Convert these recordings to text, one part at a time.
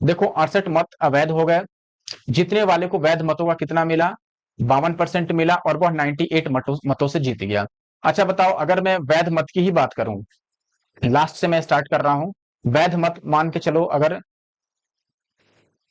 देखो 68 मत अवैध हो गए। जीतने वाले को वैध मतों का कितना मिला? 52% मिला और वह 98 मतों से जीत गया। अच्छा बताओ, अगर मैं वैध मत की ही बात करूं, लास्ट से मैं स्टार्ट कर रहा हूं। वैध मत मान के चलो अगर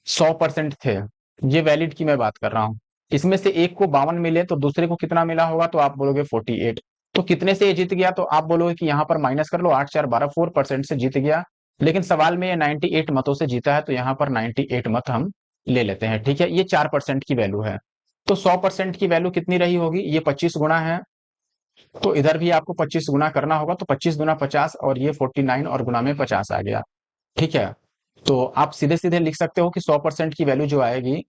100% थे, ये वैलिड की मैं बात कर रहा हूं। इसमें से एक को 52 मिले तो दूसरे को कितना मिला होगा? तो आप बोलोगे 48। तो कितने से ये जीत गया? तो आप बोलोगे कि यहां पर माइनस कर लो, 8 4 12, 4% से जीत गया। लेकिन सवाल में ये 98 मतों से जीता है, तो यहां पर 98 मत हम ले लेते हैं। ठीक है, ये 4% की वैल्यू है। तो 100% की वैल्यू कितनी रही होगी? ये 25 गुना है। तो इधर भी आपको 25 गुना करना होगा, तो 25 गुना 50 और ये 49 और गुना में 50 आ गया। ठीक है, तो आप सीधे सीधे लिख सकते हो कि 100% की वैल्यू जो आएगी,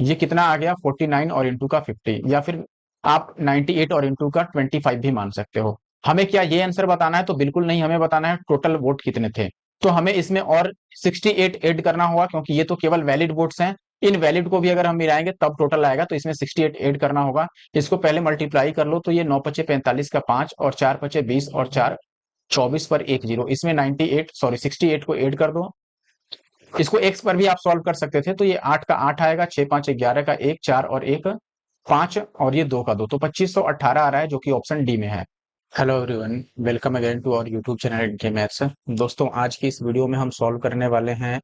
ये कितना आ गया? 49 और इंटू का 50, या फिर आप 98 और इंटू का 25 भी मान सकते हो। हमें क्या ये आंसर बताना है? तो बिल्कुल नहीं, हमें बताना है टोटल वोट कितने थे। तो हमें इसमें और 68 ऐड करना होगा, क्योंकि ये तो केवल वैलिड वोट्स हैं। इन वैलिड को भी अगर हम मिलाएंगे तब टोटल आएगा, तो इसमें 68 ऐड करना होगा। इसको पहले मल्टीप्लाई कर लो, तो ये 9 पचे 45 का 5 और 4 पचे 20 और 4 24 पर 1 जीरो, इसमें 68 को ऐड कर दो। इसको एक्स पर भी आप सॉल्व कर सकते थे, तो ये 8 का 8 आएगा, 6 5 11 का 1 4 और 1 5 और ये 2 का 2, तो 2518 आ रहा है, जो कि ऑप्शन डी में है। Hello everyone, welcome again to our YouTube channel इनके मैथ्स। दोस्तों, आज की इस वीडियो में हम सॉल्व करने वाले हैं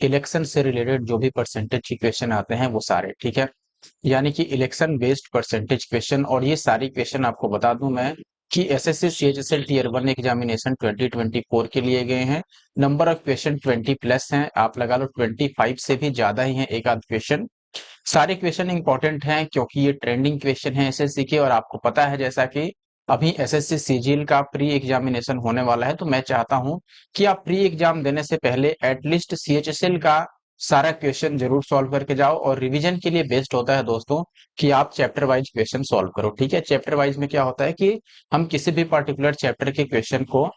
इलेक्शन से रिलेटेड जो भी परसेंटेज की क्वेश्चन आते हैं वो सारे। ठीक है, यानी कि इलेक्शन बेस्ड परसेंटेज क्वेश्चन। और ये सारी क्वेश्चन आपको बता दूं मैं कि एसएससी सीएचएसएल टीयर 1 एग्जामिनेशन 2024 के लिए गए हैं। नंबर ऑफ क्वेश्चन 20 प्लस हैं, आप लगा लो 25 से भी ज्यादा ही हैं एक आध क्वेश्चन। सारे क्वेश्चन इंपॉर्टेंट हैं, क्योंकि ये ट्रेंडिंग क्वेश्चन है एसएससी के। और आपको पता है जैसा कि अभी एसएससी सीजीएल का प्री एग्जामिनेशन होने वाला है, तो मैं चाहता हूं कि आप प्री एग्जाम देने से पहले एटलीस्ट सीएचएसएल का सारा क्वेश्चन जरूर सॉल्व करके जाओ। और रिवीजन के लिए बेस्ट होता है दोस्तों कि आप चैप्टर वाइज क्वेश्चन सॉल्व करो। ठीक है, चैप्टर वाइज में क्या होता है कि हम किसी भी पर्टिकुलर चैप्टर के क्वेश्चन को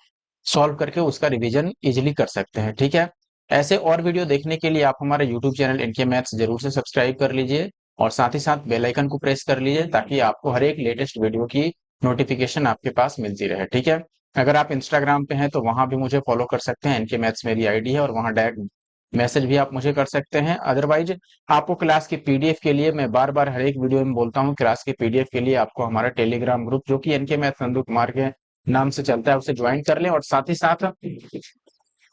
सॉल्व करके उसका रिवीजन इजिली कर सकते हैं। ठीक है, ऐसे और वीडियो देखने के लिए आप हमारे यूट्यूब चैनल इनके मैथ्स जरूर से सब्सक्राइब कर लीजिए और साथ ही साथ बेल आइकन को प्रेस कर लीजिए, ताकि आपको हर एक लेटेस्ट वीडियो की नोटिफिकेशन आपके पास मिलती रहे। ठीक है, अगर आप इंस्टाग्राम पे हैं तो वहां भी मुझे फॉलो कर सकते हैं, इनके मैथ्स मेरी आईडी है, और वहां डायरेक्ट मैसेज भी आप मुझे कर सकते हैं। अदरवाइज आपको क्लास की पीडीएफ के लिए मैं बार बार हर एक वीडियो में बोलता हूँ, क्लास की पीडीएफ के लिए आपको हमारा टेलीग्राम ग्रुप जो कि इनके मैथ्स नंदू कुमार के नाम से चलता है, उसे ज्वाइन कर लें। और साथ ही साथ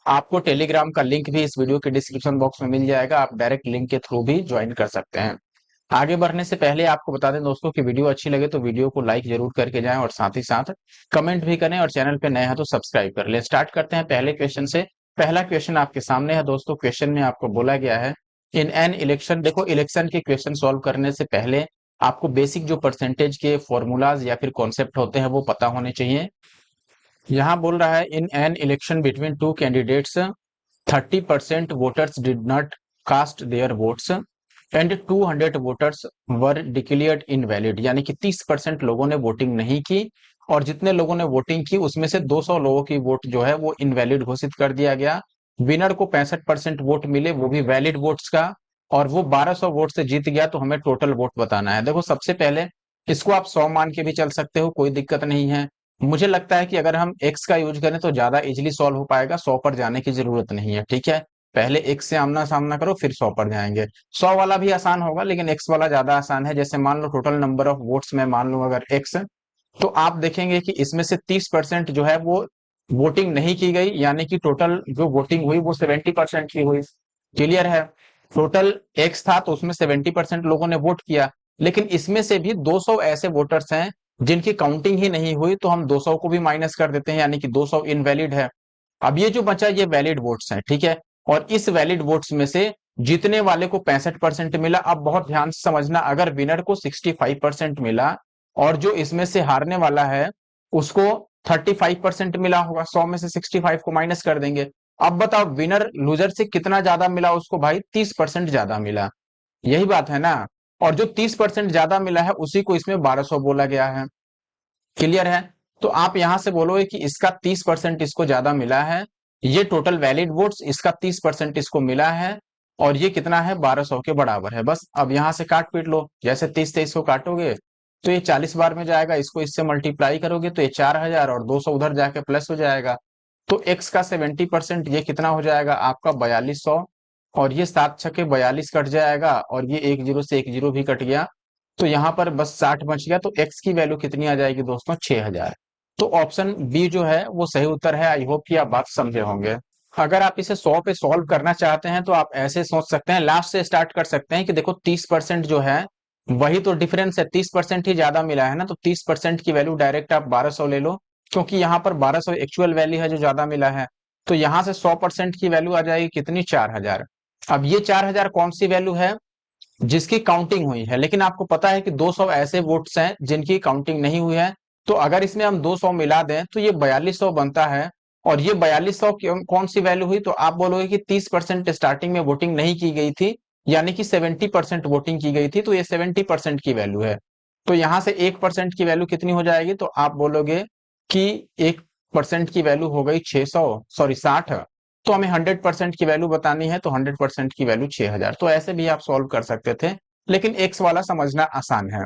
आपको टेलीग्राम का लिंक भी इस वीडियो के डिस्क्रिप्शन बॉक्स में मिल जाएगा, आप डायरेक्ट लिंक के थ्रू भी ज्वाइन कर सकते हैं। आगे बढ़ने से पहले आपको बता दें दोस्तों कि वीडियो अच्छी लगे तो वीडियो को लाइक जरूर करके जाएं, और साथ ही साथ कमेंट भी करें, और चैनल पे नए हैं तो सब्सक्राइब कर लें। स्टार्ट करते हैं पहले क्वेश्चन से। पहला क्वेश्चन आपके सामने है दोस्तों। क्वेश्चन में आपको बोला गया है इन एन इलेक्शन। देखो, इलेक्शन के क्वेश्चन सॉल्व करने से पहले आपको बेसिक जो परसेंटेज के फॉर्मूलाज या फिर कॉन्सेप्ट होते हैं वो पता होने चाहिए। यहाँ बोल रहा है in an election between two candidates 30% voters did not cast their votes and 200 voters were declared invalid. यानी कि 30% लोगों ने वोटिंग नहीं की, और जितने लोगों ने वोटिंग की उसमें से 200 लोगों की वोट जो है वो इनवैलिड घोषित कर दिया गया। विनर को 65% वोट मिले, वो भी वैलिड वोट्स का, और वो 1200 वोट से जीत गया। तो हमें टोटल वोट बताना है। देखो, सबसे पहले इसको आप 100 मान के भी चल सकते हो, कोई दिक्कत नहीं है। मुझे लगता है कि अगर हम एक्स का यूज करें तो ज्यादा इजिली सॉल्व हो पाएगा, 100 पर जाने की जरूरत नहीं है। ठीक है, पहले एक्स से आमना सामना करो फिर 100 पर जाएंगे। 100 वाला भी आसान होगा, लेकिन एक्स वाला ज्यादा आसान है। जैसे मान लो टोटल नंबर ऑफ वोट्स में मान लो अगर एक्स, तो आप देखेंगे कि इसमें से 30% जो है वो वोटिंग नहीं की गई, यानी कि टोटल जो वोटिंग हुई वो 70% की हुई। क्लियर है, टोटल एक्स था तो उसमें 70% लोगों ने वोट किया, लेकिन इसमें से भी 200 ऐसे वोटर्स हैं जिनकी काउंटिंग ही नहीं हुई, तो हम 200 को भी माइनस कर देते हैं, यानी कि 200 इनवैलिड है। अब ये जो बचा ये वैलिड वोट्स हैं। ठीक है, और इस वैलिड वोट्स में से जीतने वाले को 65% मिला। अब बहुत ध्यान से समझना, अगर विनर को 65% मिला और जो इसमें से हारने वाला है उसको 35% मिला होगा, 100 में से 65 को माइनस कर देंगे। अब बताओ विनर लूजर से कितना ज्यादा मिला उसको? भाई 30% ज्यादा मिला, यही बात है ना। और जो 30% ज्यादा मिला है उसी को इसमें 1200 बोला गया है। क्लियर है, तो आप यहां से बोलोगे कि इसका 30% इसको ज्यादा मिला है, ये टोटल वैलिड वोट्स, इसका 30% इसको मिला है, और ये कितना है? 1200 के बराबर है। बस अब यहां से काट पीट लो, जैसे 30 से इसको काटोगे तो ये 40 बार में जाएगा, इसको इससे मल्टीप्लाई करोगे तो ये 4000, और 200 उधर जाके प्लस हो जाएगा। तो एक्स का 70% ये कितना हो जाएगा आपका? 4200। और ये 7 छक्के 42 कट जाएगा, और ये 1 जीरो से 1 जीरो भी कट गया, तो यहाँ पर बस 60 बच गया। तो एक्स की वैल्यू कितनी आ जाएगी दोस्तों? 6000। तो ऑप्शन बी जो है वो सही उत्तर है। आई होप कि आप बात समझे होंगे। अगर आप इसे 100 पे सॉल्व करना चाहते हैं तो आप ऐसे सोच सकते हैं, लास्ट से स्टार्ट कर सकते हैं कि देखो 30% जो है वही तो डिफरेंस है, 30% ही ज्यादा मिला है ना, तो 30% की वैल्यू डायरेक्ट आप 1200 ले लो, क्योंकि यहाँ पर 1200 एक्चुअल वैल्यू है जो ज्यादा मिला है। तो यहाँ से 100% की वैल्यू आ जाएगी कितनी? 4000। अब ये 4000 कौन सी वैल्यू है? जिसकी काउंटिंग हुई है, लेकिन आपको पता है कि 200 ऐसे वोट्स हैं जिनकी काउंटिंग नहीं हुई है। तो अगर इसमें हम 200 मिला दें तो ये 4200 बनता है। और ये 4200 कौन सी वैल्यू हुई? तो आप बोलोगे कि 30% स्टार्टिंग में वोटिंग नहीं की गई थी, यानी कि 70% वोटिंग की गई थी, तो ये 70% की वैल्यू है। तो यहां से 1% की वैल्यू कितनी हो जाएगी? तो आप बोलोगे कि 1% की वैल्यू हो गई 600, सॉरी 60। तो हमें 100% की वैल्यू बतानी है, तो 100% की वैल्यू 6000। तो ऐसे भी आप सॉल्व कर सकते थे, लेकिन एक्स वाला समझना आसान है।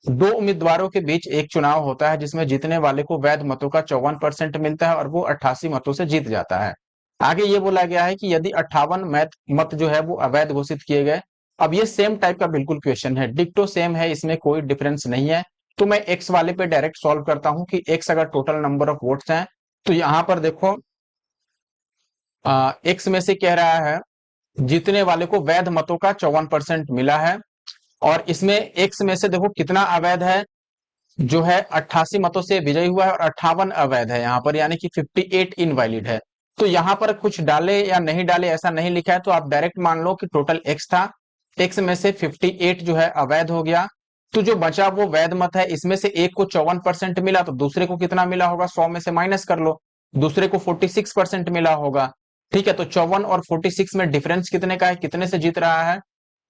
दो उम्मीदवारों के बीच एक चुनाव होता है जिसमें जीतने वाले को वैध मतों का 54% मिलता है और वो 88 मतों से जीत जाता है। आगे ये बोला गया है कि यदि 58 मत जो है वो अवैध घोषित किए गए। अब ये सेम टाइप का बिल्कुल क्वेश्चन है, डिक्टो सेम है, इसमें कोई डिफरेंस नहीं है। तो मैं एक्स वाले पे डायरेक्ट सॉल्व करता हूं कि एक्स अगर टोटल नंबर ऑफ वोट्स हैं, तो यहां पर देखो एक्स में से कह रहा है जीतने वाले को वैध मतों का 54% मिला है, और इसमें एक्स में से देखो कितना अवैध है, जो है 88 मतों से विजयी हुआ है, और 58 अवैध है यहाँ पर, यानी कि 58 इनवैलिड है। तो यहाँ पर कुछ डाले या नहीं डाले ऐसा नहीं लिखा है, तो आप डायरेक्ट मान लो कि टोटल एक्स था, एक्स में से 58 जो है अवैध हो गया। तो जो बचा वो वैध मत है, इसमें से एक को 54% मिला, तो दूसरे को कितना मिला होगा? 100 में से माइनस कर लो, दूसरे को 46% मिला होगा। ठीक है, तो 54 और 46 में डिफरेंस कितने का है, कितने से जीत रहा है?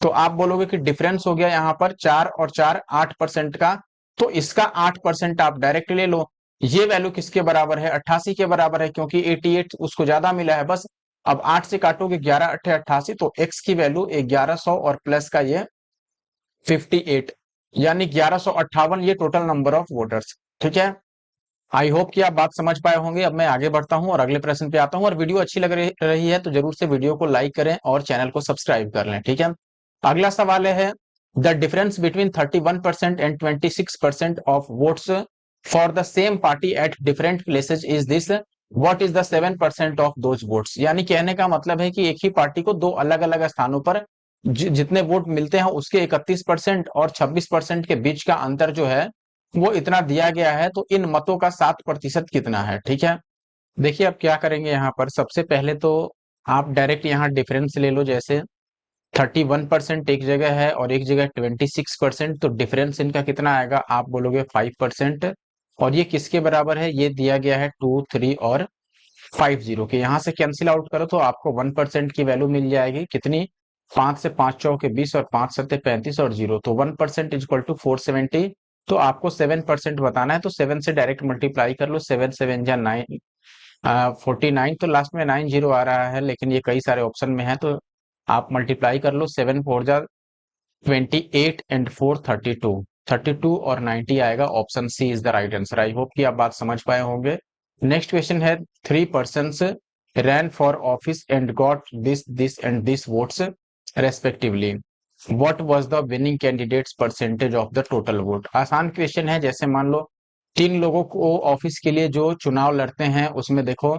तो आप बोलोगे कि डिफरेंस हो गया यहाँ पर 4 और 4 8% का। तो इसका 8% आप डायरेक्ट ले लो। ये वैल्यू किसके बराबर है? 88 के बराबर है, क्योंकि 88 उसको ज्यादा मिला है बस। अब 8 से काटोगे 11 अट्ठे 88, तो x की वैल्यू 1100 और प्लस का ये 58, यानी 1158 ये टोटल नंबर ऑफ वोटर्स। ठीक है, आई होप कि आप बात समझ पाए होंगे। अब मैं आगे बढ़ता हूं और अगले प्रश्न पे आता हूं। और वीडियो अच्छी लग रही है तो जरूर से वीडियो को लाइक करें और चैनल को सब्सक्राइब कर लें। ठीक है, अगला सवाल है, the difference between 31% and 26% of votes for the same party at different places is this, what is the 7% of those votes? यानी कहने का मतलब है कि एक ही पार्टी को दो अलग अलग स्थानों पर जितने वोट मिलते हैं उसके 31% और 26% के बीच का अंतर जो है वो इतना दिया गया है, तो इन मतों का 7% कितना है? ठीक है, देखिए अब क्या करेंगे यहाँ पर, सबसे पहले तो आप डायरेक्ट यहाँ डिफरेंस ले लो। जैसे 31% एक जगह है और एक जगह 26%, तो डिफरेंस इनका कितना आएगा? आप बोलोगे 5%। और ये किसके बराबर है? ये दिया गया है 2 3 और 50 के। यहाँ से कैंसिल आउट करो तो आपको 1% की वैल्यू मिल जाएगी, कितनी? 5 से 5 चौके 20 और 5 सत्ते 35 और 0, तो 1% इज इक्वल टू 470। तो आपको 7% बताना है, तो 7 से डायरेक्ट मल्टीप्लाई कर लो, 7 7 जा 9 49, तो लास्ट में 90 आ रहा है, लेकिन ये कई सारे ऑप्शन में है, तो आप मल्टीप्लाई कर लो, 7 4 जा 28 एंड 4 32, 32 और 90 आएगा। Option C is the right answer. I hope कि आप बात समझ पाए होंगे। नेक्स्ट क्वेश्चन है, 3 persons ran for office and got this and this votes respectively, what was the winning candidates percentage of the total vote? आसान question है। जैसे मान लो 3 लोगों को ऑफिस के लिए जो चुनाव लड़ते हैं, उसमें देखो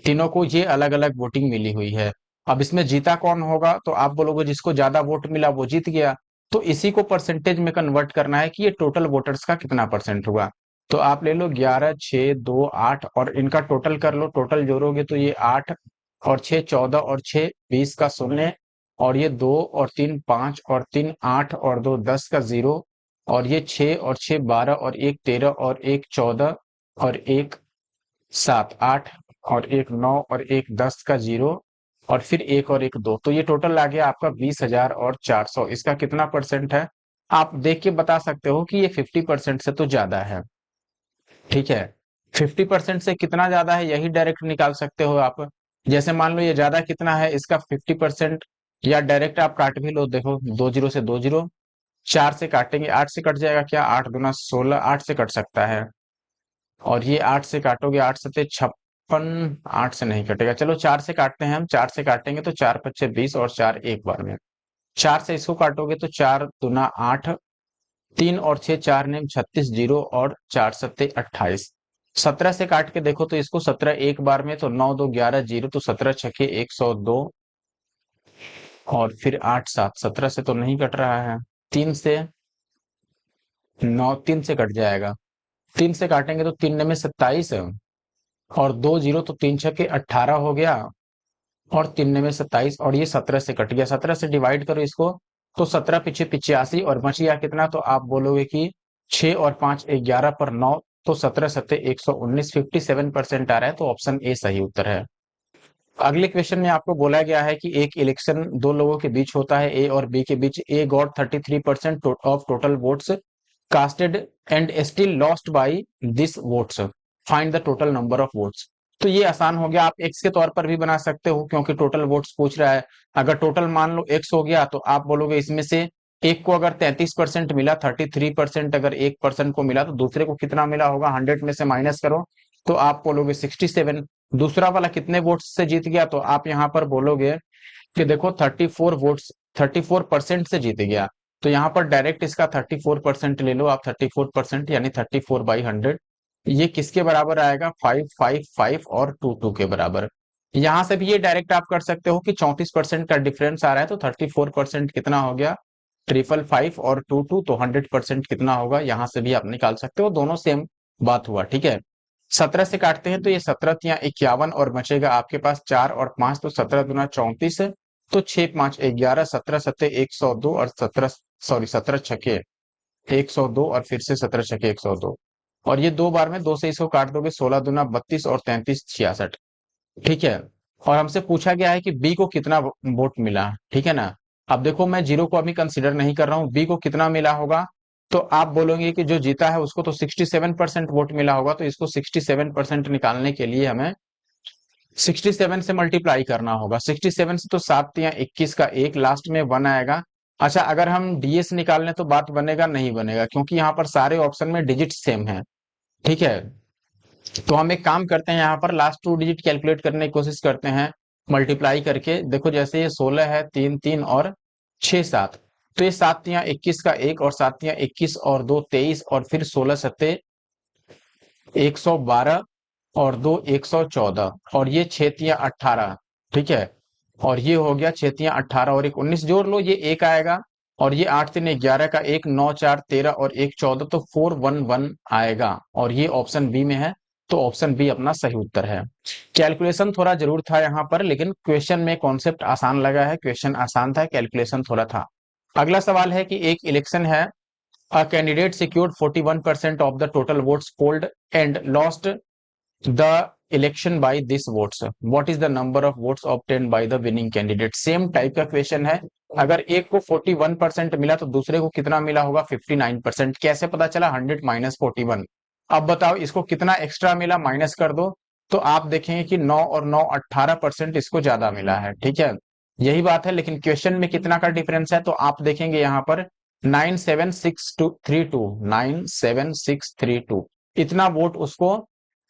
तीनों को ये अलग अलग वोटिंग मिली हुई है। अब इसमें जीता कौन होगा? तो आप बोलोगे जिसको ज्यादा वोट मिला वो जीत गया। तो इसी को परसेंटेज में कन्वर्ट करना है कि ये टोटल वोटर्स का कितना परसेंट हुआ। तो आप ले लो 11 6 2 8 और इनका टोटल कर लो, टोटल जोड़ोगे तो ये 8 और 6 14 और 6 20 का शून्य, और ये 2 और 3 5 और 3 8 और 2 10 का 0, और ये 6 और 6 12 और 1 13 और 1 14 और 1 7 8 और 1 9 और 1 10 का 0, और फिर 1 और 1 2, तो ये टोटल आ गया आपका 20,000 और 400। इसका कितना परसेंट है? आप देख के बता सकते हो कि ये 50% से तो ज्यादा है। ठीक है, 50% से कितना ज्यादा है यही डायरेक्ट निकाल सकते हो आप। जैसे मान लो ये ज्यादा कितना है, इसका 50%, या डायरेक्ट आप काट भी लो। देखो 2 जीरो से 2 जीरो, 4 से काटेंगे 8 से कट जाएगा क्या? 8 दूना 16, 8 से कट सकता है। और ये 8 से काटोगे 8 सत्ते 55 8 से नहीं कटेगा, चलो 4 से काटते हैं हम। 4 से काटेंगे तो 4 पच्चे 20 और 4 एक बार में। 4 से इसको काटोगे तो 4 दूना 8, 3 और 6 4 नेम 36, जीरो और 4 सत्ते 28। 17 से काट के देखो तो इसको 17 एक बार में, तो 9 2 11 जीरो, तो 17 छके 102 और फिर 8 7। 17 से तो नहीं कट रहा है, 3 से 9, 3 से कट जाएगा। 3 से काटेंगे तो 3 में 27 और 2 जीरो, तो 3 छके 18 हो गया और 3 में 27 और ये 17 से कट गया। 17 से डिवाइड करो इसको तो 17 पीछे 85 और बच गया कितना, तो आप बोलोगे कि 6 और 5 11 पर 9, तो 17 सत्ते 119, 57% आ रहा है, तो ऑप्शन ए सही उत्तर है। अगले क्वेश्चन में आपको बोला गया है कि एक इलेक्शन दो लोगों के बीच होता है, ए और बी के बीच। A got 33% of total votes casted and still lost by this votes, find the total number of votes. तो ये आसान हो गया, आप एक्स के तौर पर भी बना सकते हो क्योंकि टोटल वोट्स पूछ रहा है। अगर टोटल मान लो एक्स हो गया तो आप बोलोगे इसमें से एक को अगर 33% मिला, 33% अगर एक पर्सन को मिला, तो दूसरे को कितना मिला होगा, 100 में से माइनस करो तो आप बोलोगे 67। दूसरा वाला कितने वोट्स से जीत गया, तो आप यहाँ पर बोलोगे कि देखो 34 वोट्स, 34% से जीत गया। तो यहाँ पर डायरेक्ट इसका 34% ले लो आप, 34% यानी 34/100। ये किसके बराबर आएगा, 555 और 22 के बराबर। यहां से भी ये डायरेक्ट आप कर सकते हो कि 34% का डिफरेंस आ रहा है, तो 34% कितना हो गया, 555 और 22, तो 100% कितना होगा, यहां से भी आप निकाल सकते हो, दोनों सेम बात हुआ। ठीक है, 17 से काटते हैं तो ये 17 या 51 और बचेगा आपके पास 4 और 5, तो 17 दूना 34, तो 6 5 11, 17 सत्ते 102 और 17 छके 102 और फिर से 17 छके 102 और ये दो बार में 2 से इसको काट दोगे, 16 दूना 32 और 33 66। ठीक है, और हमसे पूछा गया है कि बी को कितना वोट मिला। ठीक है ना, अब देखो मैं जीरो को अभी कंसीडर नहीं कर रहा हूं, बी को कितना मिला होगा, तो आप बोलोगे कि जो जीता है उसको तो 67% वोट मिला होगा, तो इसको 67% निकालने के लिए हमें 67 से मल्टीप्लाई करना होगा। 67 से तो 7 या 21 का एक, लास्ट में 1 आएगा। अच्छा, अगर हम डीएस निकाल लें तो बात बनेगा, नहीं बनेगा, क्योंकि यहाँ पर सारे ऑप्शन में डिजिट सेम है। ठीक है, तो हम एक काम करते हैं, यहाँ पर लास्ट 2 डिजिट कैलकुलेट करने की कोशिश करते हैं मल्टीप्लाई करके। देखो जैसे ये 16 है, 3 3 और 6 7, तो ये 7 या 21 का एक और 7 या 21 और 2 23 और फिर 16 सत्ते 112 और 2 114 और ये 6 या 18। ठीक है, और ये हो गया 6 या 18 और 1 19, जोड़ लो, ये एक आएगा और ये 8 3 11 का एक, 9 4 13 और 1 14, तो 411 आएगा और ये ऑप्शन बी में है, तो ऑप्शन बी अपना सही उत्तर है। कैलकुलेशन थोड़ा जरूर था यहाँ पर, लेकिन क्वेश्चन में कॉन्सेप्ट आसान लगा है, क्वेश्चन आसान था, कैलकुलेशन थोड़ा था। अगला सवाल है कि एक इलेक्शन है, a candidate secured 41% of the total votes polled and lost the election by this votes. What is the number of votes obtained by the winning candidate? Same type का क्वेश्चन है, अगर एक को 41% मिला तो दूसरे को कितना मिला होगा, 59%। कैसे पता चला, 100 माइनस 41। अब बताओ इसको कितना एक्स्ट्रा मिला, माइनस कर दो, तो आप देखेंगे कि 9 और 9 18% इसको ज्यादा मिला है। ठीक है, यही बात है, लेकिन क्वेश्चन में कितना का डिफरेंस है, तो आप देखेंगे यहाँ पर 97632, 97632 इतना वोट उसको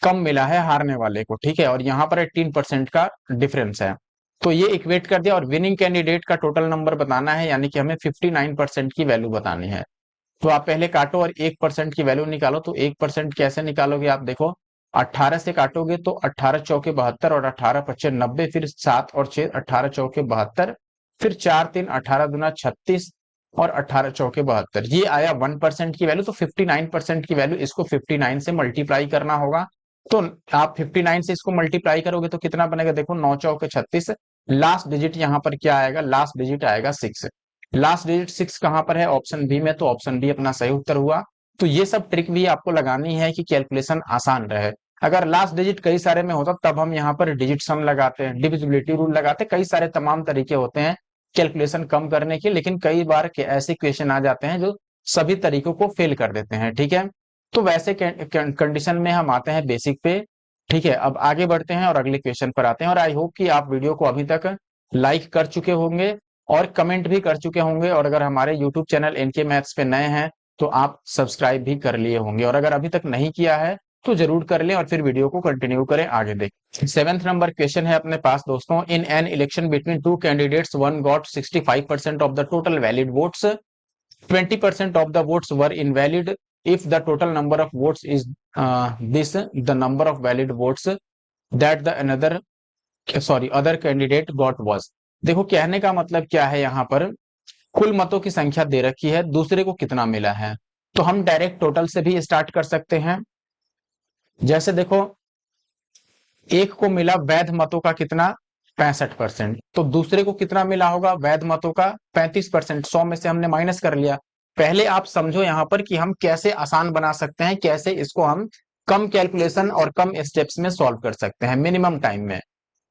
कम मिला है हारने वाले को। ठीक है, और यहाँ पर 18% का डिफरेंस है, तो ये इक्वेट कर दिया। और विनिंग कैंडिडेट का टोटल नंबर बताना है, यानी कि हमें 59% की वैल्यू बतानी है। तो आप पहले काटो और 1% की वैल्यू निकालो। तो 1% कैसे निकालोगे, आप देखो 18 से काटोगे तो 18 चौके 72 और 18 पच्चे 90, फिर 7 और 6 18 चौके 72, फिर 4 3 18 दुना 36 और 18 चौके 72, ये आया 1% की वैल्यू। तो 59% की वैल्यू, इसको 59 से मल्टीप्लाई करना होगा। तो आप 59 से इसको मल्टीप्लाई करोगे तो कितना बनेगा, देखो 9 चौके 36, लास्ट डिजिट यहाँ पर क्या आएगा, लास्ट डिजिट आएगा 6। लास्ट डिजिट 6 कहां पर है, ऑप्शन बी में, तो ऑप्शन बी अपना सही उत्तर हुआ। तो ये सब ट्रिक भी आपको लगानी है कि कैलकुलेशन आसान रहे। अगर लास्ट डिजिट कई सारे में होता तब हम यहाँ पर डिजिट सम लगाते हैं, डिविजिबिलिटी रूल लगाते, कई सारे तमाम तरीके होते हैं कैलकुलेशन कम करने के, लेकिन कई बार के ऐसे क्वेश्चन आ जाते हैं जो सभी तरीकों को फेल कर देते हैं। ठीक है, तो वैसे कंडीशन में हम आते हैं बेसिक पे। ठीक है, अब आगे बढ़ते हैं और अगले क्वेश्चन पर आते हैं, और आई होप कि आप वीडियो को अभी तक लाइक कर चुके होंगे और कमेंट भी कर चुके होंगे, और अगर हमारे यूट्यूब चैनल एनके मैथ्स पे नए हैं तो आप सब्सक्राइब भी कर लिए होंगे, और अगर अभी तक नहीं किया है तो जरूर कर लें और फिर वीडियो को कंटिन्यू करें, आगे देखें। 7th नंबर क्वेश्चन है अपने पास दोस्तों, इन an election between two candidates one got 65% of the total valid votes, 20% of the votes were invalid. If the total number of votes is this, the number of valid votes that the other candidate got was। देखो कहने का मतलब क्या है, यहाँ पर कुल मतों की संख्या दे रखी है, दूसरे को कितना मिला है। तो हम डायरेक्ट टोटल से भी स्टार्ट कर सकते हैं। जैसे देखो, एक को मिला वैध मतों का कितना, 65%, तो दूसरे को कितना मिला होगा वैध मतों का 35%। 100 में से हमने माइनस कर लिया। पहले आप समझो यहाँ पर कि हम कैसे आसान बना सकते हैं, कैसे इसको हम कम कैलकुलेशन और कम स्टेप्स में सॉल्व कर सकते हैं मिनिमम टाइम में।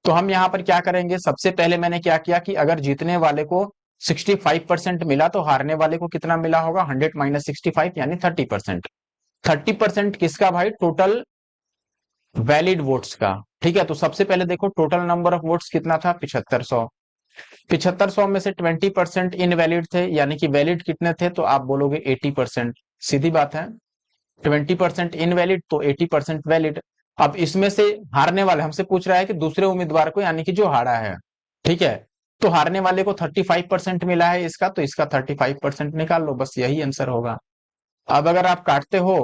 तो हम यहाँ पर क्या करेंगे, सबसे पहले मैंने क्या किया कि अगर जीतने वाले को 65% मिला तो हारने वाले को कितना मिला होगा, 100 माइनस 65 यानी 30%। 30% किसका भाई, टोटल वैलिड वोट्स का। ठीक है, तो सबसे पहले देखो टोटल नंबर ऑफ वोट्स कितना था, 7500। 7500 में से 20% इनवैलिड थे, यानी कि वैलिड कितने थे, तो आप बोलोगे 80%। सीधी बात है, 20% इनवैलिड तो 80% वैलिड। अब इसमें से हारने वाले हमसे पूछ रहा है कि दूसरे उम्मीदवार को, यानी कि जो हारा है, ठीक है, तो हारने वाले को 35% मिला है इसका, तो इसका 35% निकाल लो, बस यही आंसर होगा। अब अगर आप काटते हो,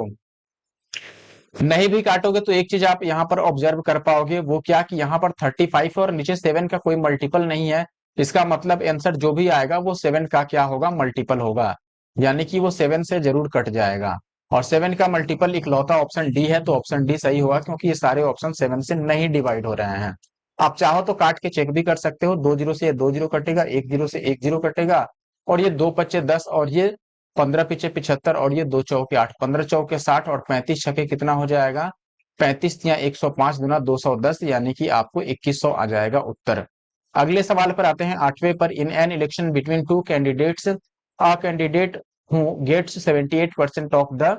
नहीं भी काटोगे तो एक चीज आप यहाँ पर ऑब्जर्व कर पाओगे, वो क्या कि यहाँ पर 35 और नीचे 7 का कोई मल्टीपल नहीं है। इसका मतलब आंसर जो भी आएगा वो 7 का क्या होगा, मल्टीपल होगा, यानी कि वो 7 से जरूर कट जाएगा। और 7 का मल्टीपल इकलौता ऑप्शन डी है, तो ऑप्शन डी सही होगा, क्योंकि ये सारे ऑप्शन 7 से नहीं डिवाइड हो रहे हैं। आप चाहो तो काट के चेक भी कर सकते हो, 2 जीरो से ये 2 जीरो कटेगा, 1 जीरो से 1 जीरो कटेगा, और ये 2 पच्चे 10 और ये 15 पीछे 75 और ये 2 चौके 8, 15 चौके 60 और 35 छके कितना हो जाएगा, 35 या 105 गुना 210, यानी कि आपको 2100 आ जाएगा उत्तर। अगले सवाल पर आते हैं, 8वें पर, in an election between two candidates, a candidate who gets 78% of the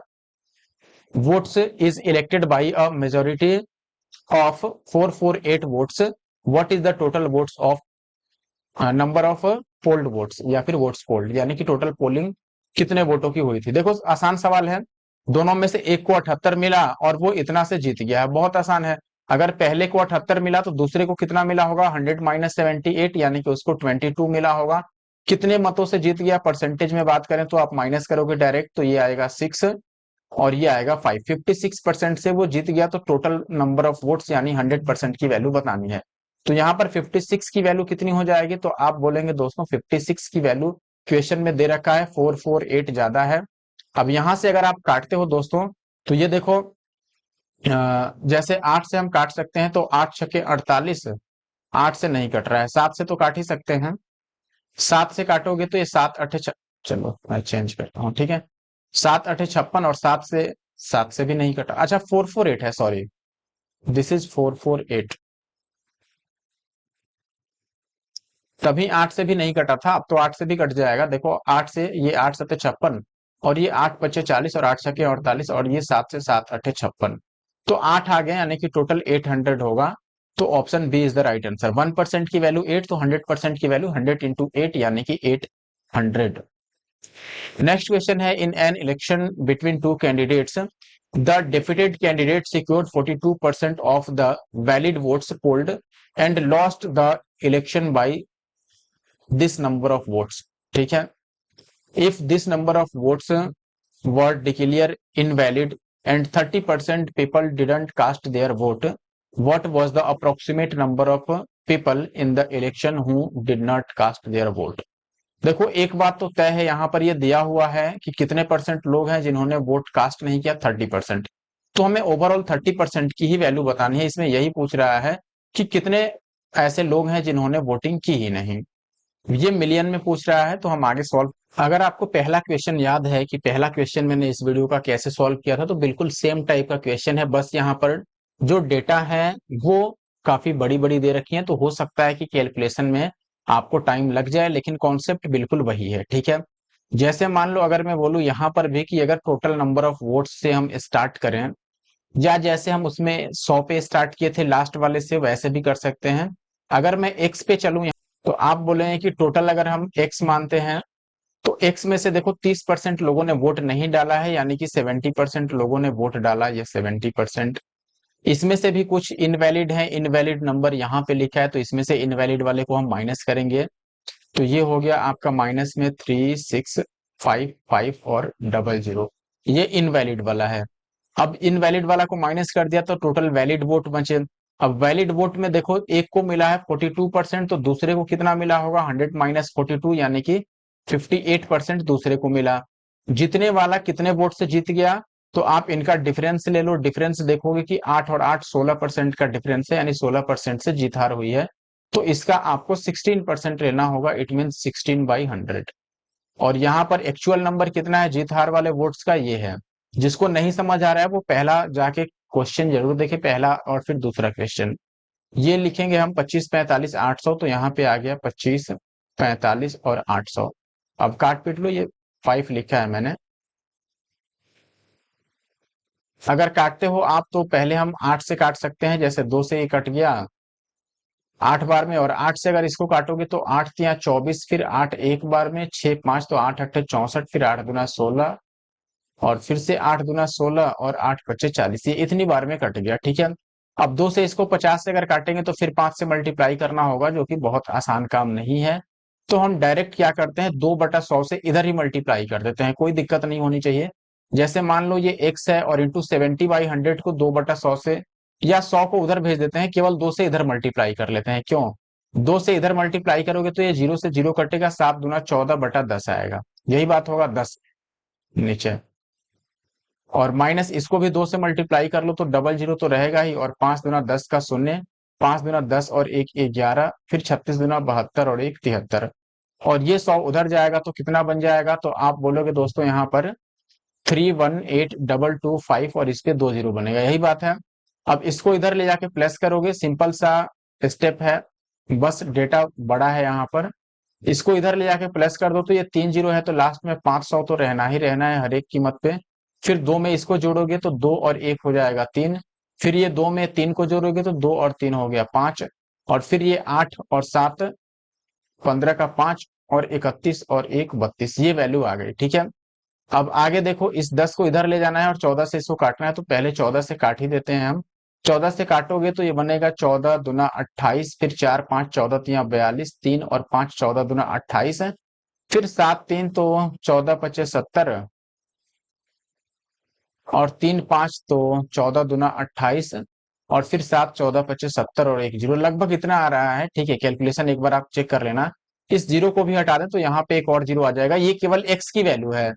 votes is elected by a majority of 448 votes, what is the total votes of number of polled votes, या फिर वोट्स पोल्ड, यानी कि total polling कितने वोटों की हुई थी। देखो आसान सवाल है, दोनों में से एक को 78 मिला और वो इतना से जीत गया है, बहुत आसान है। अगर पहले को 78 मिला तो दूसरे को कितना मिला होगा, 100 माइनस 78, यानी कि उसको 22 मिला होगा। कितने मतों से जीत गया, परसेंटेज में बात करें तो आप माइनस करोगे डायरेक्ट, तो ये आएगा 6 और ये आएगा 5। 56% से वो जीत गया, तो टोटल नंबर ऑफ वोट्स यानी 100% की वैल्यू बतानी है। तो यहाँ पर 56 की वैल्यू कितनी हो जाएगी, तो आप बोलेंगे दोस्तों 56 की वैल्यू क्वेश्चन में दे रखा है 448 ज्यादा है। अब यहां से अगर आप काटते हो दोस्तों, तो ये देखो जैसे 8 से हम काट सकते हैं, तो 8 छके 48, 8 से नहीं कट रहा है, 7 से तो काट ही सकते हैं। 7 से काटोगे तो ये 7 अठे चलो मैं चेंज करता हूँ, ठीक है, 7 अठे 56 और 7 से भी नहीं कटा। अच्छा 448 है, सॉरी, दिस इज 448, तभी 8 से भी नहीं कटा था, अब तो 8 से भी कट जाएगा। देखो 8 से ये 8 सत्ते 56 और ये 8 पच्चे 40 और 8 छके 48 और ये 7 से 7 अठे 56, तो 8 आ गए, यानी कि टोटल 800 होगा। तो option B is the right answer. 1% की वैल्यू 8, तो 100% की वैल्यू 100 इंटू 8 यानी कि 800। नेक्स्ट क्वेश्चन है, in an election between two candidates the defeated candidate secured 42% of the valid votes polled and lost the election by this number of votes. ठीक है, if this number of votes were declare invalid and 30% people didn't cast their vote, what was the approximate number of people in the election who did not cast their vote। देखो एक बात तो तय है, यहाँ पर ये दिया हुआ है कि कितने परसेंट लोग हैं जिन्होंने वोट कास्ट नहीं किया, 30%। तो हमें ओवरऑल 30% की ही वैल्यू बतानी है, इसमें यही पूछ रहा है कि कितने ऐसे लोग हैं जिन्होंने वोटिंग की ही नहीं, ये मिलियन में पूछ रहा है। तो हम आगे सॉल्व, अगर आपको पहला क्वेश्चन याद है कि पहला क्वेश्चन मैंने इस वीडियो का कैसे सॉल्व किया था, तो बिल्कुल सेम टाइप का क्वेश्चन है, बस यहाँ पर जो डेटा है वो काफी बड़ी बड़ी दे रखी है, तो हो सकता है कि कैलकुलेशन में आपको टाइम लग जाए, लेकिन कॉन्सेप्ट बिल्कुल वही है। ठीक है, जैसे मान लो अगर मैं बोलूं यहाँ पर भी कि अगर टोटल नंबर ऑफ वोट्स से हम स्टार्ट करें, या जैसे हम उसमें 100 पे स्टार्ट किए थे लास्ट वाले से, वैसे भी कर सकते हैं। अगर मैं एक्स पे चलूं, तो आप बोले कि टोटल अगर हम एक्स मानते हैं तो एक्स में से देखो 30% लोगों ने वोट नहीं डाला है, यानी कि 70% लोगों ने वोट डाला, ये 70%। इसमें से भी कुछ इनवैलिड है, इनवैलिड नंबर यहाँ पे लिखा है, तो इसमें से इनवैलिड वाले को हम माइनस करेंगे। तो ये हो गया आपका माइनस में 3655 और 00, ये इनवैलिड वाला है। अब इनवैलिड वाला को माइनस कर दिया तो टोटल वैलिड वोट बचे। अब वैलिड वोट में देखो एक को मिला है 42%, तो दूसरे को कितना मिला होगा 100 माइनस 42, यानी कि 58% दूसरे को मिला। जीतने वाला कितने वोट से जीत गया, तो आप इनका डिफरेंस ले लो, डिफरेंस देखोगे कि 8 और 8 16% का डिफरेंस है, यानी 16% से जीत हार हुई है। तो इसका आपको 16% लेना होगा, इट मीन 16/100। और यहाँ पर एक्चुअल नंबर कितना है जीत हार वाले वोट्स का, ये है। जिसको नहीं समझ आ रहा है वो पहला जाके क्वेश्चन जरूर देखे, पहला और फिर दूसरा क्वेश्चन। ये लिखेंगे हम 25 45 800, तो यहाँ पे आ गया 25 45 और 800। अब काट पीट लो, ये 5 लिखा है मैंने। अगर काटते हो आप तो पहले हम 8 से काट सकते हैं, जैसे 2 से ये कट गया 8 बार में, और 8 से अगर इसको काटोगे तो 8 तिया 24, फिर 8 एक बार में, 6 5 तो 8 अट्ठे 64, फिर 8 दूना 16, और फिर से 8 दूना 16 और 8 पच्चे 40, ये इतनी बार में कट गया, ठीक है। अब 2 से इसको 50 से अगर काटेंगे तो फिर 5 से मल्टीप्लाई करना होगा, जो कि बहुत आसान काम नहीं है। तो हम डायरेक्ट क्या करते हैं, 2/100 से इधर ही मल्टीप्लाई कर देते हैं, कोई दिक्कत नहीं होनी चाहिए। जैसे मान लो ये x है और इंटू 70/100 को 2/100 से, या 100 को उधर भेज देते हैं, केवल 2 से इधर मल्टीप्लाई कर लेते हैं। क्यों, 2 से इधर मल्टीप्लाई करोगे तो ये 0 से 0 कटेगा, 7 दूना 14/10 आएगा, यही बात होगा 10 नीचे। और माइनस इसको भी 2 से मल्टीप्लाई कर लो तो डबल जीरो तो रहेगा ही, और 5 दूना 10 का शून्य, 5 दूना 10 और 1 11, फिर 36 दूना 72 और 1 73, और ये 100 उधर जाएगा तो कितना बन जाएगा, तो आप बोलोगे दोस्तों यहाँ पर 318225, और इसके 2 जीरो बनेगा, यही बात है। अब इसको इधर ले जाके प्लस करोगे, सिंपल सा स्टेप है, बस डेटा बड़ा है यहाँ पर। इसको इधर ले जाके प्लस कर दो तो ये 3 जीरो है, तो लास्ट में 500 तो रहना ही रहना है हर एक कीमत पे। फिर 2 में इसको जोड़ोगे तो 2 और 1 हो जाएगा 3, फिर ये 2 में 3 को जोड़ोगे तो 2 और 3 हो गया 5, और फिर ये 8 और 7 15 का 5 और 31 और 1 32, ये वैल्यू आ गई, ठीक है। अब आगे देखो, इस 10 को इधर ले जाना है और 14 से इसको काटना है, तो पहले 14 से काट ही देते हैं हम। 14 से काटोगे तो ये बनेगा 14 दूना 28, फिर 4 5 14 तिया 42, 3 और 5 14 दूना 28 है, फिर 7 3 तो 14 पच्चे 70, और 3 5 तो 14 दूना 28, और फिर 7 14 पच्चे 70 और 1 जीरो, लगभग इतना आ रहा है, ठीक है। कैलकुलेशन एक बार आप चेक कर लेना। इस जीरो को भी हटा दें तो यहाँ पे एक और जीरो आ जाएगा, ये केवल एक्स की वैल्यू है।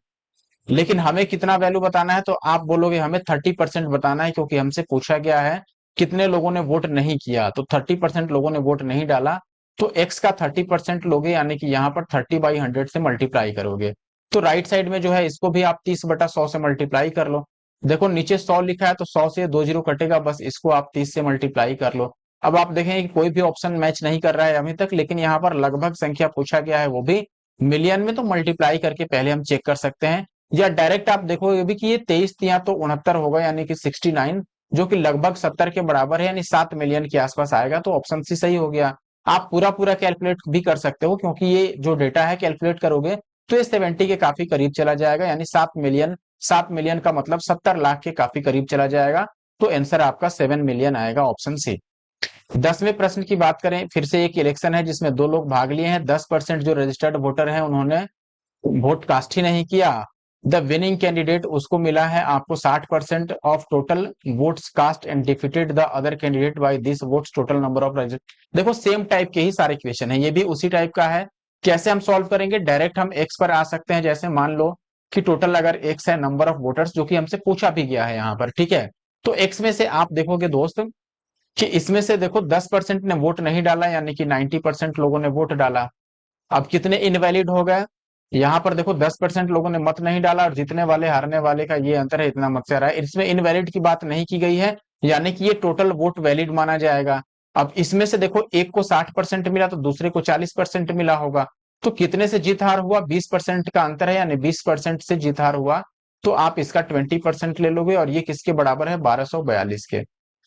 लेकिन हमें कितना वैल्यू बताना है, तो आप बोलोगे हमें 30% बताना है, क्योंकि हमसे पूछा गया है कितने लोगों ने वोट नहीं किया, तो 30% लोगों ने वोट नहीं डाला, तो एक्स का 30% लोगे, यानी कि यहाँ पर 30/100 से मल्टीप्लाई करोगे। तो राइट साइड में जो है इसको भी आप 30/100 से मल्टीप्लाई कर लो। देखो नीचे 100 लिखा है तो 100 से 2 जीरो कटेगा, बस इसको आप 30 से मल्टीप्लाई कर लो। अब आप देखेंगे कि कोई भी ऑप्शन मैच नहीं कर रहा है अभी तक, लेकिन यहाँ पर लगभग संख्या पूछा गया है, वो भी मिलियन में, तो मल्टीप्लाई करके पहले हम चेक कर सकते हैं। या डायरेक्ट आप देखोगे भी कि ये 23 या तो 69 होगा, यानी कि 69, जो कि लगभग 70 के बराबर है, यानी 7 मिलियन के आसपास आएगा, तो ऑप्शन सी सही हो गया। आप पूरा पूरा कैलकुलेट भी कर सकते हो, क्योंकि ये जो डेटा है कैलकुलेट करोगे तो ये 70 के काफी करीब चला जाएगा, यानी 7 मिलियन, 7 मिलियन का मतलब 70 लाख के काफी करीब चला जाएगा। तो आंसर आपका 7 मिलियन आएगा, ऑप्शन सी। 10वें प्रश्न की बात करें, फिर से एक इलेक्शन है जिसमें 2 लोग भाग लिए हैं, 10% जो रजिस्टर्ड वोटर है उन्होंने वोट कास्ट ही नहीं किया। द विनिंग कैंडिडेट, उसको मिला है आपको 60% of total votes cast and defeated the other candidate by this votes total number of register. देखो सेम टाइप के ही सारे क्वेश्चन है, ये भी उसी टाइप का है। कैसे हम सॉल्व करेंगे, डायरेक्ट हम एक्स पर आ सकते हैं। जैसे मान लो कि टोटल अगर एक्स है नंबर ऑफ वोटर्स, जो कि हमसे पूछा भी गया है यहाँ पर, ठीक है। तो एक्स में से आप देखोगे दोस्त कि इसमें से देखो 10% ने वोट नहीं डाला, यानी कि 90% लोगों ने वोट डाला। अब कितने इनवैलिड हो गए, यहाँ पर देखो 10% लोगों ने मत नहीं डाला, और जीतने वाले हारने वाले का ये अंतर है, इतना मत से रहा है। इसमें इनवैलिड की बात नहीं की गई है, यानी कि ये टोटल वोट वैलिड माना जाएगा। अब इसमें से देखो एक को 60% मिला तो दूसरे को 40% मिला होगा, तो कितने से जीत हार हुआ, 20% का अंतर है, यानी 20% से जीत हार हुआ। तो आप इसका 20% ले लोगे, और ये किसके बराबर है, 1242 के।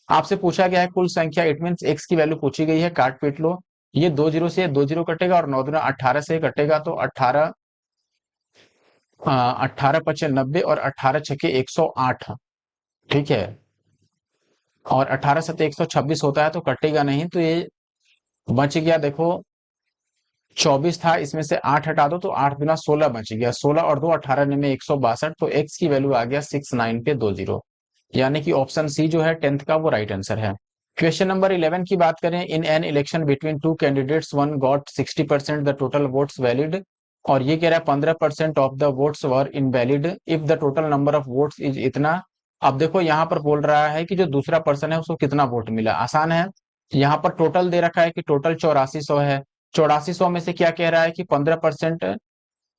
आपसे पूछा गया है कुल संख्या, इट मीन एक्स की वैल्यू पूछी गई है, काट पीट लो। ये 2 जीरो से 2 जीरो कटेगा, और 9 दूना 18 से कटेगा, तो 18 18 पचे 90 और 18 छके 108। ठीक है, और 18 सत्ते 126 होता है तो कटेगा नहीं, तो ये बच गया। देखो 24 था, इसमें से 8 हटा दो तो 8 दुना 16 बच गया। 16 और 2 18 में 162, तो एक्स की वैल्यू आ गया 69 पे 20, यानी कि ऑप्शन सी जो है 10th का वो राइट आंसर है। क्वेश्चन नंबर 11 की बात करें, इन an election between two candidates one got 60% the total votes valid, और ये कह रहा है 15% of the votes were invalid if the total number of votes is इतना। अब देखो यहाँ पर बोल रहा है कि जो दूसरा पर्सन है उसको कितना वोट मिला। आसान है, यहाँ पर टोटल दे रखा है कि टोटल 8400 है। 8400 में से क्या कह रहा है कि 15%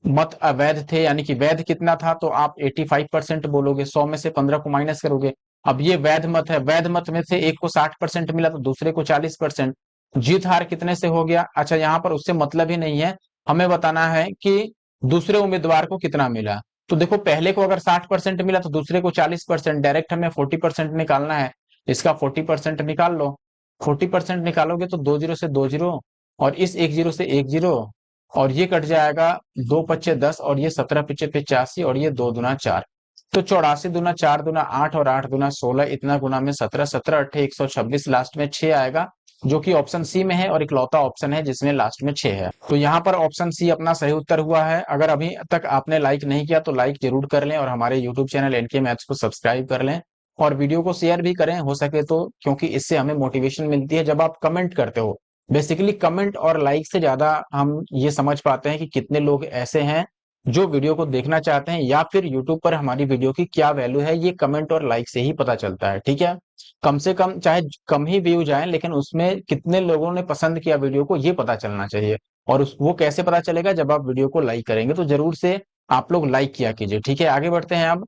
मत अवैध थे, यानी कि वैध कितना था, तो आप 85% बोलोगे। 100 में से 15 को माइनस करोगे। अब ये वैध मत है, वैध मत में से एक को 60% मिला तो दूसरे को 40%। जीत हार कितने से हो गया? अच्छा, यहाँ पर उससे मतलब ही नहीं है, हमें बताना है कि दूसरे उम्मीदवार को कितना मिला। तो देखो पहले को अगर 60% मिला तो दूसरे को 40%, डायरेक्ट हमें 40% निकालना है। इसका 40% निकाल लो। 40% निकालोगे तो 2 जीरो से 2 जीरो, और इस 1 जीरो से 1 जीरो, और ये कट जाएगा 2 पच्चे 10, और ये 17 पिच्चे 85, और ये 2 दुना 4। तो 84 दुना 4 दुना 8, और 8 दुना 16, इतना गुना में 17, 17 अट्ठे 126, लास्ट में 6 आएगा, जो कि ऑप्शन सी में है और इकलौता ऑप्शन है जिसमें लास्ट में 6 है। तो यहाँ पर ऑप्शन सी अपना सही उत्तर हुआ है। अगर अभी तक आपने लाइक नहीं किया तो लाइक जरूर कर लें, और हमारे यूट्यूब चैनल एनके मैथ्स को सब्सक्राइब कर लें, और वीडियो को शेयर भी करें हो सके तो, क्योंकि इससे हमें मोटिवेशन मिलती है जब आप कमेंट करते हो। बेसिकली कमेंट और लाइक से ज्यादा हम ये समझ पाते हैं कि कितने लोग ऐसे हैं जो वीडियो को देखना चाहते हैं, या फिर यूट्यूब पर हमारी वीडियो की क्या वैल्यू है, ये कमेंट और लाइक से ही पता चलता है। ठीक है, कम से कम चाहे कम ही व्यू जाए, लेकिन उसमें कितने लोगों ने पसंद किया वीडियो को ये पता चलना चाहिए। और वो कैसे पता चलेगा? जब आप वीडियो को लाइक करेंगे, तो जरूर से आप लोग लाइक किया कीजिए। ठीक है, आगे बढ़ते हैं। अब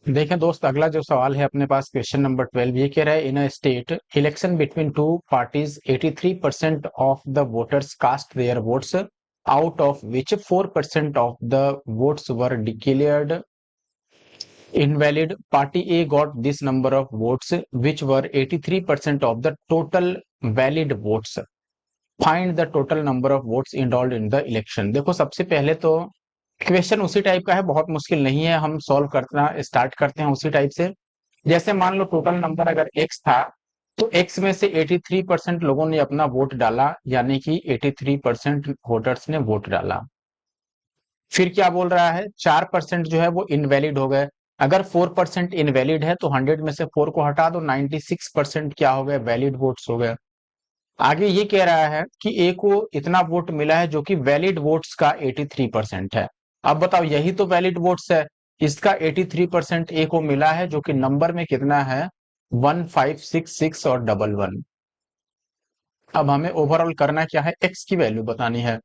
देखें दोस्त, अगला जो सवाल है अपने पास, क्वेश्चन नंबर 12, ये कह रहा है, in a state election between two parties 83% of the voters cast their votes, out of which 4% of the votes were declared invalid. Party A got this number of votes, which were 83% of the total valid votes. Find the total number of votes involved in the election. देखो सबसे पहले तो question उसी type का है, बहुत मुश्किल नहीं है, हम सॉल्व करना स्टार्ट करते हैं उसी टाइप से। जैसे मान लो टोटल नंबर अगर x था, तो x में से 83% लोगों ने अपना वोट डाला, यानी कि 83% वोटर्स ने वोट डाला। फिर क्या बोल रहा है, 4% जो है वो इनवैलिड हो गए। अगर 4% इनवैलिड है तो 100 में से 4 को हटा दो, 96% क्या हो गए, वैलिड वोट्स हो गए। आगे ये कह रहा है कि ए को इतना वोट मिला है जो कि वैलिड वोट्स का 83% है। अब बताओ, यही तो वैलिड वोट्स है, इसका 83% ए को मिला है, जो कि नंबर में कितना है, 1566 और 11। अब हमें ओवरऑल करना क्या है, एक्स की वैल्यू बतानी है।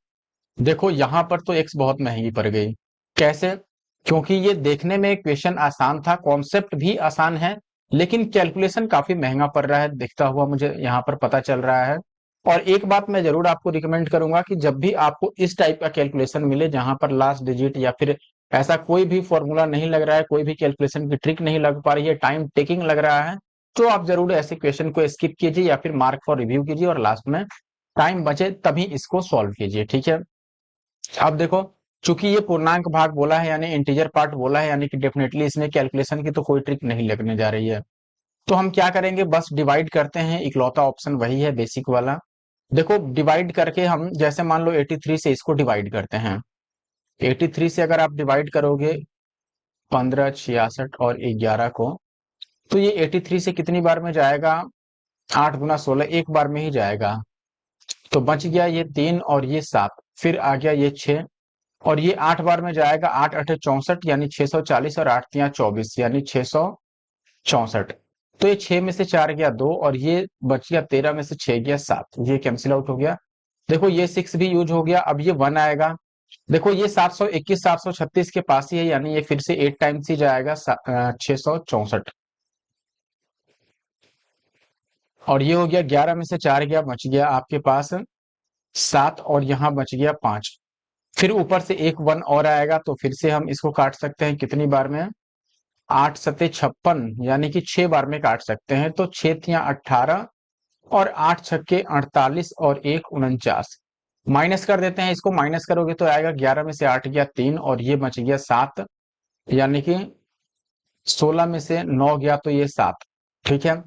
देखो यहां पर तो एक्स बहुत महंगी पड़ गई। कैसे? क्योंकि ये देखने में क्वेश्चन आसान था, कॉन्सेप्ट भी आसान है, लेकिन कैलकुलेशन काफी महंगा पड़ रहा है, दिखता हुआ मुझे यहाँ पर पता चल रहा है। और एक बात मैं जरूर आपको रिकमेंड करूंगा कि जब भी आपको इस टाइप का कैलकुलेशन मिले जहां पर लास्ट डिजिट या फिर ऐसा कोई भी फॉर्मूला नहीं लग रहा है, कोई भी कैलकुलेशन की ट्रिक नहीं लग पा रही है, टाइम टेकिंग लग रहा है, तो आप जरूर ऐसे क्वेश्चन को स्किप कीजिए या फिर मार्क फॉर रिव्यू कीजिए, और लास्ट में टाइम बचे तभी इसको सॉल्व कीजिए। ठीक है, अब देखो, चूंकि ये पूर्णांक भाग बोला है, यानी इंटीजर पार्ट बोला है, यानी कि डेफिनेटली इसमें कैलकुलेशन की तो कोई ट्रिक नहीं लगने जा रही है। तो हम क्या करेंगे, बस डिवाइड करते हैं, इकलौता ऑप्शन वही है बेसिक वाला। देखो डिवाइड करके हम, जैसे मान लो 83 से इसको डिवाइड करते हैं। 83 से अगर आप डिवाइड करोगे 15, 66 और 11 को, तो ये 83 से कितनी बार में जाएगा, 8 गुना 16, एक बार में ही जाएगा। तो बच गया ये 3 और ये 7, फिर आ गया ये 6, और ये 8 बार में जाएगा, 8 अठे 64 यानी 640, और 8 तिया 24 यानी 664। तो ये 6 में से 4 गया 2, और ये बच गया 13 में से 6 गया 7, ये कैंसिल आउट हो गया। देखो ये 6 भी यूज हो गया, अब ये 1 आएगा। देखो ये 721 736 के पास ही है, यानी ये फिर से 8 टाइम्स ही जाएगा, 664। और ये हो गया 11 में से 4 गया, बच गया आपके पास 7, और यहाँ बच गया 5। फिर ऊपर से एक 1 और आएगा, तो फिर से हम इसको काट सकते हैं कितनी बार में, 8 सत्ते 56, यानी कि 6 बार में काट सकते हैं। तो 6 तिया 18, और 8 छक्के 48, और 1 49। माइनस कर देते हैं, इसको माइनस करोगे तो आएगा 11 में से 8 गया 3 और ये बच गया 7, यानी कि 16 में से 9 गया तो ये 7। ठीक है,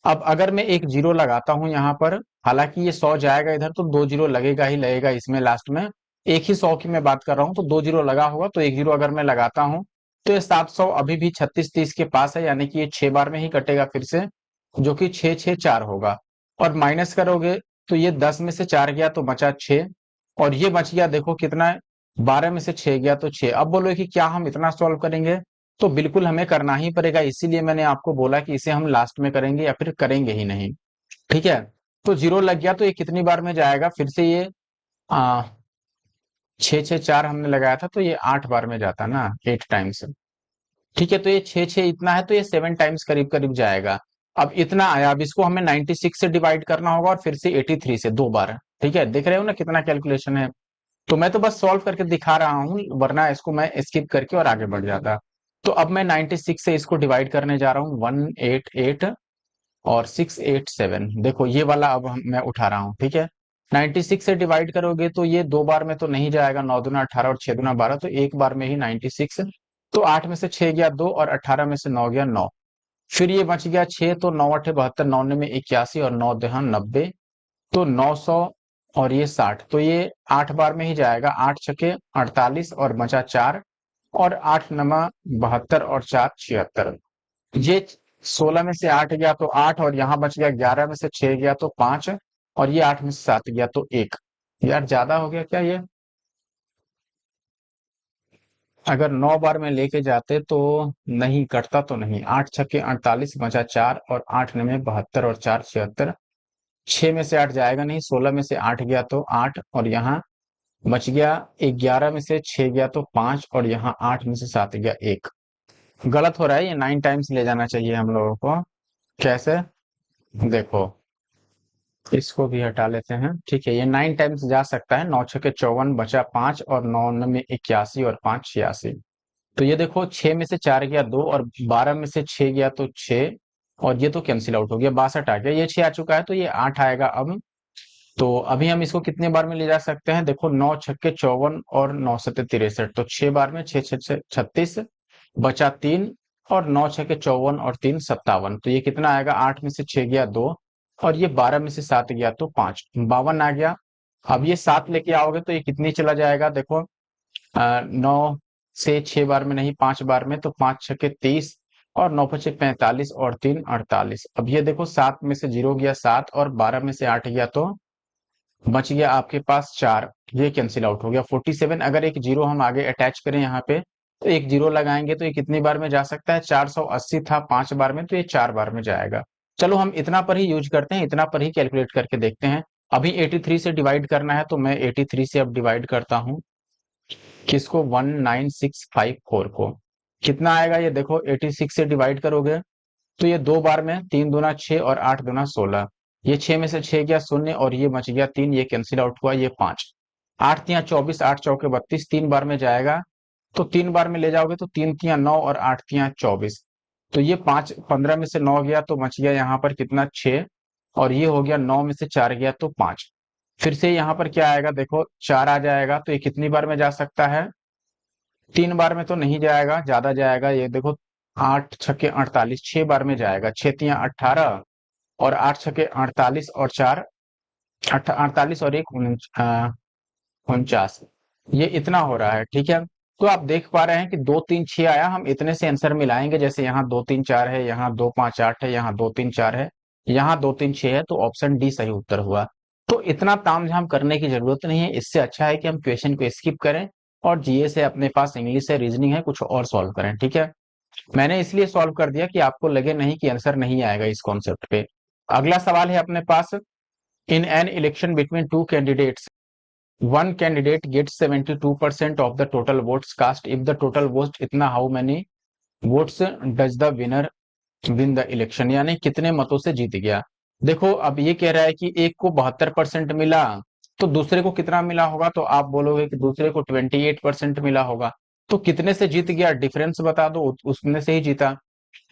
अब अगर मैं एक जीरो लगाता हूं यहाँ पर, हालांकि ये 100 जाएगा इधर तो 2 जीरो लगेगा ही लगेगा इसमें लास्ट में, एक ही 100 की मैं बात कर रहा हूं तो 2 जीरो लगा होगा, तो एक जीरो अगर मैं लगाता हूं तो ये 700 अभी भी 36 30 के पास है, यानी कि ये 6 बार में ही कटेगा फिर से, जो कि 6 6 4 होगा। और माइनस करोगे तो ये 10 में से 4 गया तो बचा 6, और ये बच गया देखो कितना है, 12 में से 6 गया तो 6। अब बोलो कि क्या हम इतना सॉल्व करेंगे, तो बिल्कुल हमें करना ही पड़ेगा, इसीलिए मैंने आपको बोला कि इसे हम लास्ट में करेंगे या फिर करेंगे ही नहीं। ठीक है, तो जीरो लग गया तो ये कितनी बार में जाएगा, फिर से ये आ, 6 6 4 हमने लगाया था तो ये 8 बार में जाता ना, 8 टाइम्स। ठीक है, तो ये 6 6 इतना है तो ये 7 टाइम्स करीब करीब जाएगा। अब इतना आया, अब इसको हमें 96 से डिवाइड करना होगा और फिर से 83 से 2 बार। ठीक है, देख रहे हो ना कितना कैलकुलेशन है। तो मैं तो बस सॉल्व करके दिखा रहा हूँ, वरना इसको मैं स्किप करके और आगे बढ़ जाता। तो अब मैं 96 से इसको डिवाइड करने जा रहा हूँ, 188 और 687, देखो ये वाला अब मैं उठा रहा हूँ। ठीक है, 96 से डिवाइड करोगे तो ये 2 बार में तो नहीं जाएगा, 9 दूना 18 और 6 दूना 12, तो एक बार में ही 96। तो 8 में से 6 गया 2 और 18 में से 9 गया 9। फिर ये बच गया 6, तो 9 8 72, 9 में 81 और 9 दहा 90, तो 900 और ये 60, तो ये 8 बार में ही जाएगा, 8 छके 48 और बचा 4, और 8 नमा 72 और 4 76। ये 16 में से 8 गया तो 8, और यहाँ बच गया 11 में से 6 गया तो 5, और ये 8 में से 7 गया तो 1। यार ज्यादा हो गया क्या ये, अगर 9 बार में लेके जाते तो नहीं कटता, तो नहीं, 8 छक्के 48 बचा 4, और 8 नवे 72 और 4 76। 6 में से 8 जाएगा नहीं, 16 में से 8 गया तो 8, और यहाँ बच गया 11 में से 6 गया तो 5, और यहाँ 8 में से 7 गया 1। गलत हो रहा है, ये 9 टाइम्स ले जाना चाहिए हम लोगों को। कैसे, देखो इसको भी हटा लेते हैं। ठीक है, ये 9 टाइम्स जा सकता है, 9 छके 54 बचा 5, और 9 में 81 और 5 86। तो ये देखो 6 में से 4 गया 2, और 12 में से 6 गया तो 6, और ये तो कैंसिल आउट हो गया, 62 आ गया, ये 6 आ चुका है तो ये 8 आएगा अब। तो अभी हम इसको कितने बार में ले जा सकते हैं, देखो 9 छक्के 54 और 9 सत्ते 63, तो 6 बार में, 6 6 36 बचा 3, और 9 छक्के 54 और 3 57, तो ये कितना आएगा, 8 में से 6 गया 2, और ये 12 में से 7 गया तो 5, 52 आ गया। अब ये 7 लेके आओगे तो ये कितनी चला जाएगा, देखो 9 से 6 बार में नहीं, 5 बार में, तो 5 छक्के 30 और 9 पचे 45 और 3 48। अब ये देखो 7 में से 0 गया 7, और 12 में से 8 गया तो बच गया आपके पास 4, ये कैंसिल आउट हो गया 47। अगर एक जीरो हम आगे अटैच करें यहाँ पे, तो एक जीरो लगाएंगे तो ये कितनी बार में जा सकता है, 480 था 5 बार में, तो ये 4 बार में जाएगा। चलो हम इतना पर ही यूज करते हैं, इतना पर ही कैलकुलेट करके देखते हैं। अभी 83 से डिवाइड करना है, तो मैं 83 से अब डिवाइड करता हूँ, किसको, 19654 को। कितना आएगा ये देखो, 86 से डिवाइड करोगे तो ये 2 बार में, 3 दूना 6 और 8 दूना 16, ये 6 में से 6 गया 0, और ये बच गया 3, ये कैंसिल आउट हुआ, ये 5। 8 तिया 24, 8 चौके 32, 3 बार में जाएगा, तो 3 बार में ले जाओगे तो 3 तिया 9 और 8 तिया 24, तो ये 5 15 में से 9 गया तो बच गया यहाँ पर कितना, 6, और ये हो गया 9 में से 4 गया तो 5। फिर से यहाँ पर क्या आएगा, देखो 4 आ जाएगा, तो ये कितनी बार में जा सकता है, 3 बार में तो नहीं जाएगा, ज्यादा जाएगा, ये देखो 8 छक्के 48, 6 बार में जाएगा, 6 तिया 18, और 8 छके 48 और 4 48 और 1 49, ये इतना हो रहा है। ठीक है, तो आप देख पा रहे हैं कि 2 3 6 आया, हम इतने से आंसर मिलाएंगे, जैसे यहाँ 2 3 4 है, यहाँ 2 5 8 है, यहाँ 2 3 4 है, यहाँ 2 3 6 है, तो ऑप्शन डी सही उत्तर हुआ। तो इतना तामझाम करने की जरूरत नहीं है, इससे अच्छा है कि हम क्वेश्चन को स्किप करें और जीए से, अपने पास इंग्लिश है, रीजनिंग है, कुछ और सॉल्व करें। ठीक है, मैंने इसलिए सॉल्व कर दिया कि आपको लगे नहीं कि आंसर नहीं आएगा इस कॉन्सेप्ट पे। अगला सवाल है अपने पास, in an election between two candidates, one candidate gets 72% of the total votes cast. If the total votes इतना, how many votes does the winner win the election, यानी कितने मतों से जीत गया। देखो अब ये कह रहा है कि एक को 72% मिला, तो दूसरे को कितना मिला होगा, तो आप बोलोगे कि दूसरे को 28% मिला होगा। तो कितने से जीत गया, डिफरेंस बता दो, उसमें से ही जीता।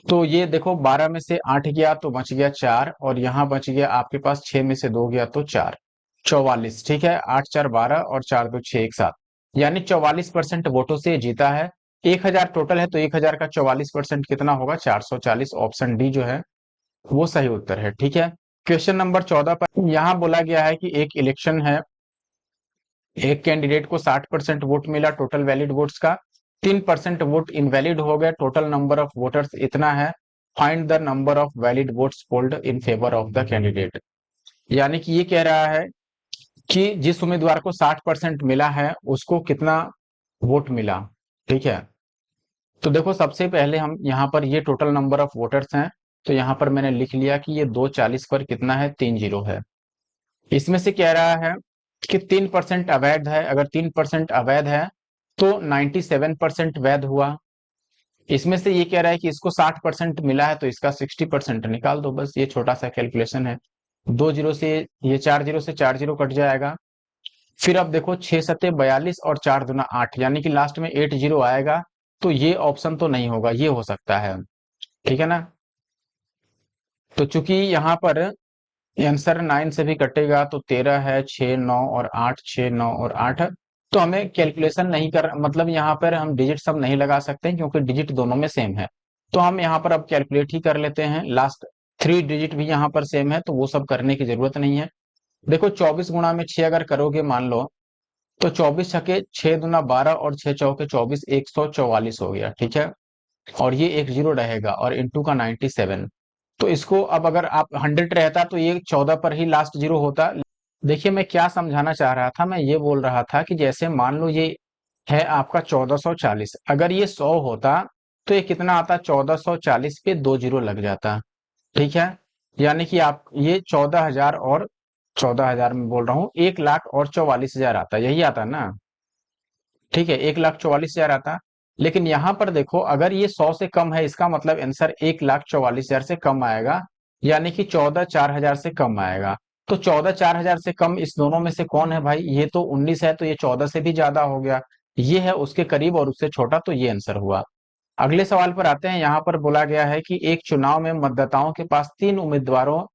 तो ये देखो 12 में से 8 गया तो बच गया 4, और यहाँ बच गया आपके पास 6 में से 2 गया तो 4। 44, ठीक है, 8 4 12 और 4 2 6 एक साथ, यानी 44% वोटों से जीता है। 1000 टोटल है तो 1000 का 44% कितना होगा, 440। ऑप्शन डी जो है वो सही उत्तर है, ठीक है। क्वेश्चन नंबर 14 पर यहाँ बोला गया है कि एक इलेक्शन है, एक कैंडिडेट को 60% वोट मिला टोटल वैलिड वोट्स का, 3% वोट इनवैलिड हो गया, टोटल नंबर ऑफ वोटर्स इतना है, find the number of valid votes polled in favour of the candidate. यानी कि ये कह रहा है कि जिस उम्मीदवार को 60% मिला है उसको कितना वोट मिला, ठीक है। तो देखो सबसे पहले हम यहाँ पर ये टोटल नंबर ऑफ वोटर्स हैं, तो यहाँ पर मैंने लिख लिया कि ये 240 पर कितना है, 3 जीरो है। इसमें से कह रहा है कि 3% अवैध है, अगर 3% अवैध है तो 97% वैध हुआ। इसमें से ये कह रहा है कि इसको 60% मिला है तो इसका 60% निकाल दो, बस ये छोटा सा कैलकुलेशन है। 2 जीरो से ये 4 जीरो से 4 जीरो कट जाएगा। फिर अब देखो 6 सत्ते 42 और 4 दूना 8, यानी कि लास्ट में 8 जीरो आएगा, तो ये ऑप्शन तो नहीं होगा, ये हो सकता है, ठीक है ना। तो चूंकि यहाँ पर आंसर 9 से भी कटेगा तो 13 है, 6 9 और 8, 6 9 और 8, तो हमें कैलकुलेशन नहीं कर, मतलब यहाँ पर हम डिजिट सब नहीं लगा सकते क्योंकि डिजिट दोनों में सेम है। तो हम यहाँ पर अब कैलकुलेट ही कर लेते हैं, लास्ट 3 डिजिट भी यहाँ पर सेम है तो वो सब करने की जरूरत नहीं है। देखो 24 गुणा में 6 अगर करोगे मान लो, तो 24 छके 6 दूना 12 और 6 चौके 24, 144 हो गया, ठीक है। और ये 1 जीरो रहेगा और इंटू का 97। तो इसको अब अगर आप 100 रहता तो ये 14 पर ही लास्ट जीरो होता। देखिए मैं क्या समझाना चाह रहा था, मैं ये बोल रहा था कि जैसे मान लो ये है आपका 1440, अगर ये 100 होता तो ये कितना आता, 1440 पे 2 जीरो लग जाता, ठीक है। यानी कि आप ये 14,000 और 14,000 में बोल रहा हूँ, 1,44,000 आता, यही आता ना, ठीक है, 1,44,000 आता। लेकिन यहां पर देखो अगर ये 100 से कम है, इसका मतलब आंसर 1,44,000 से कम आएगा, यानी कि 14,000 से कम आएगा। तो 14,000 से कम इस दोनों में से कौन है भाई, ये तो 19 है, तो ये 14 से भी ज्यादा हो गया, ये है उसके करीब और उससे छोटा, तो ये आंसर हुआ। अगले सवाल पर आते हैं। यहाँ पर बोला गया है कि एक चुनाव में मतदाताओं के पास 3 उम्मीदवारों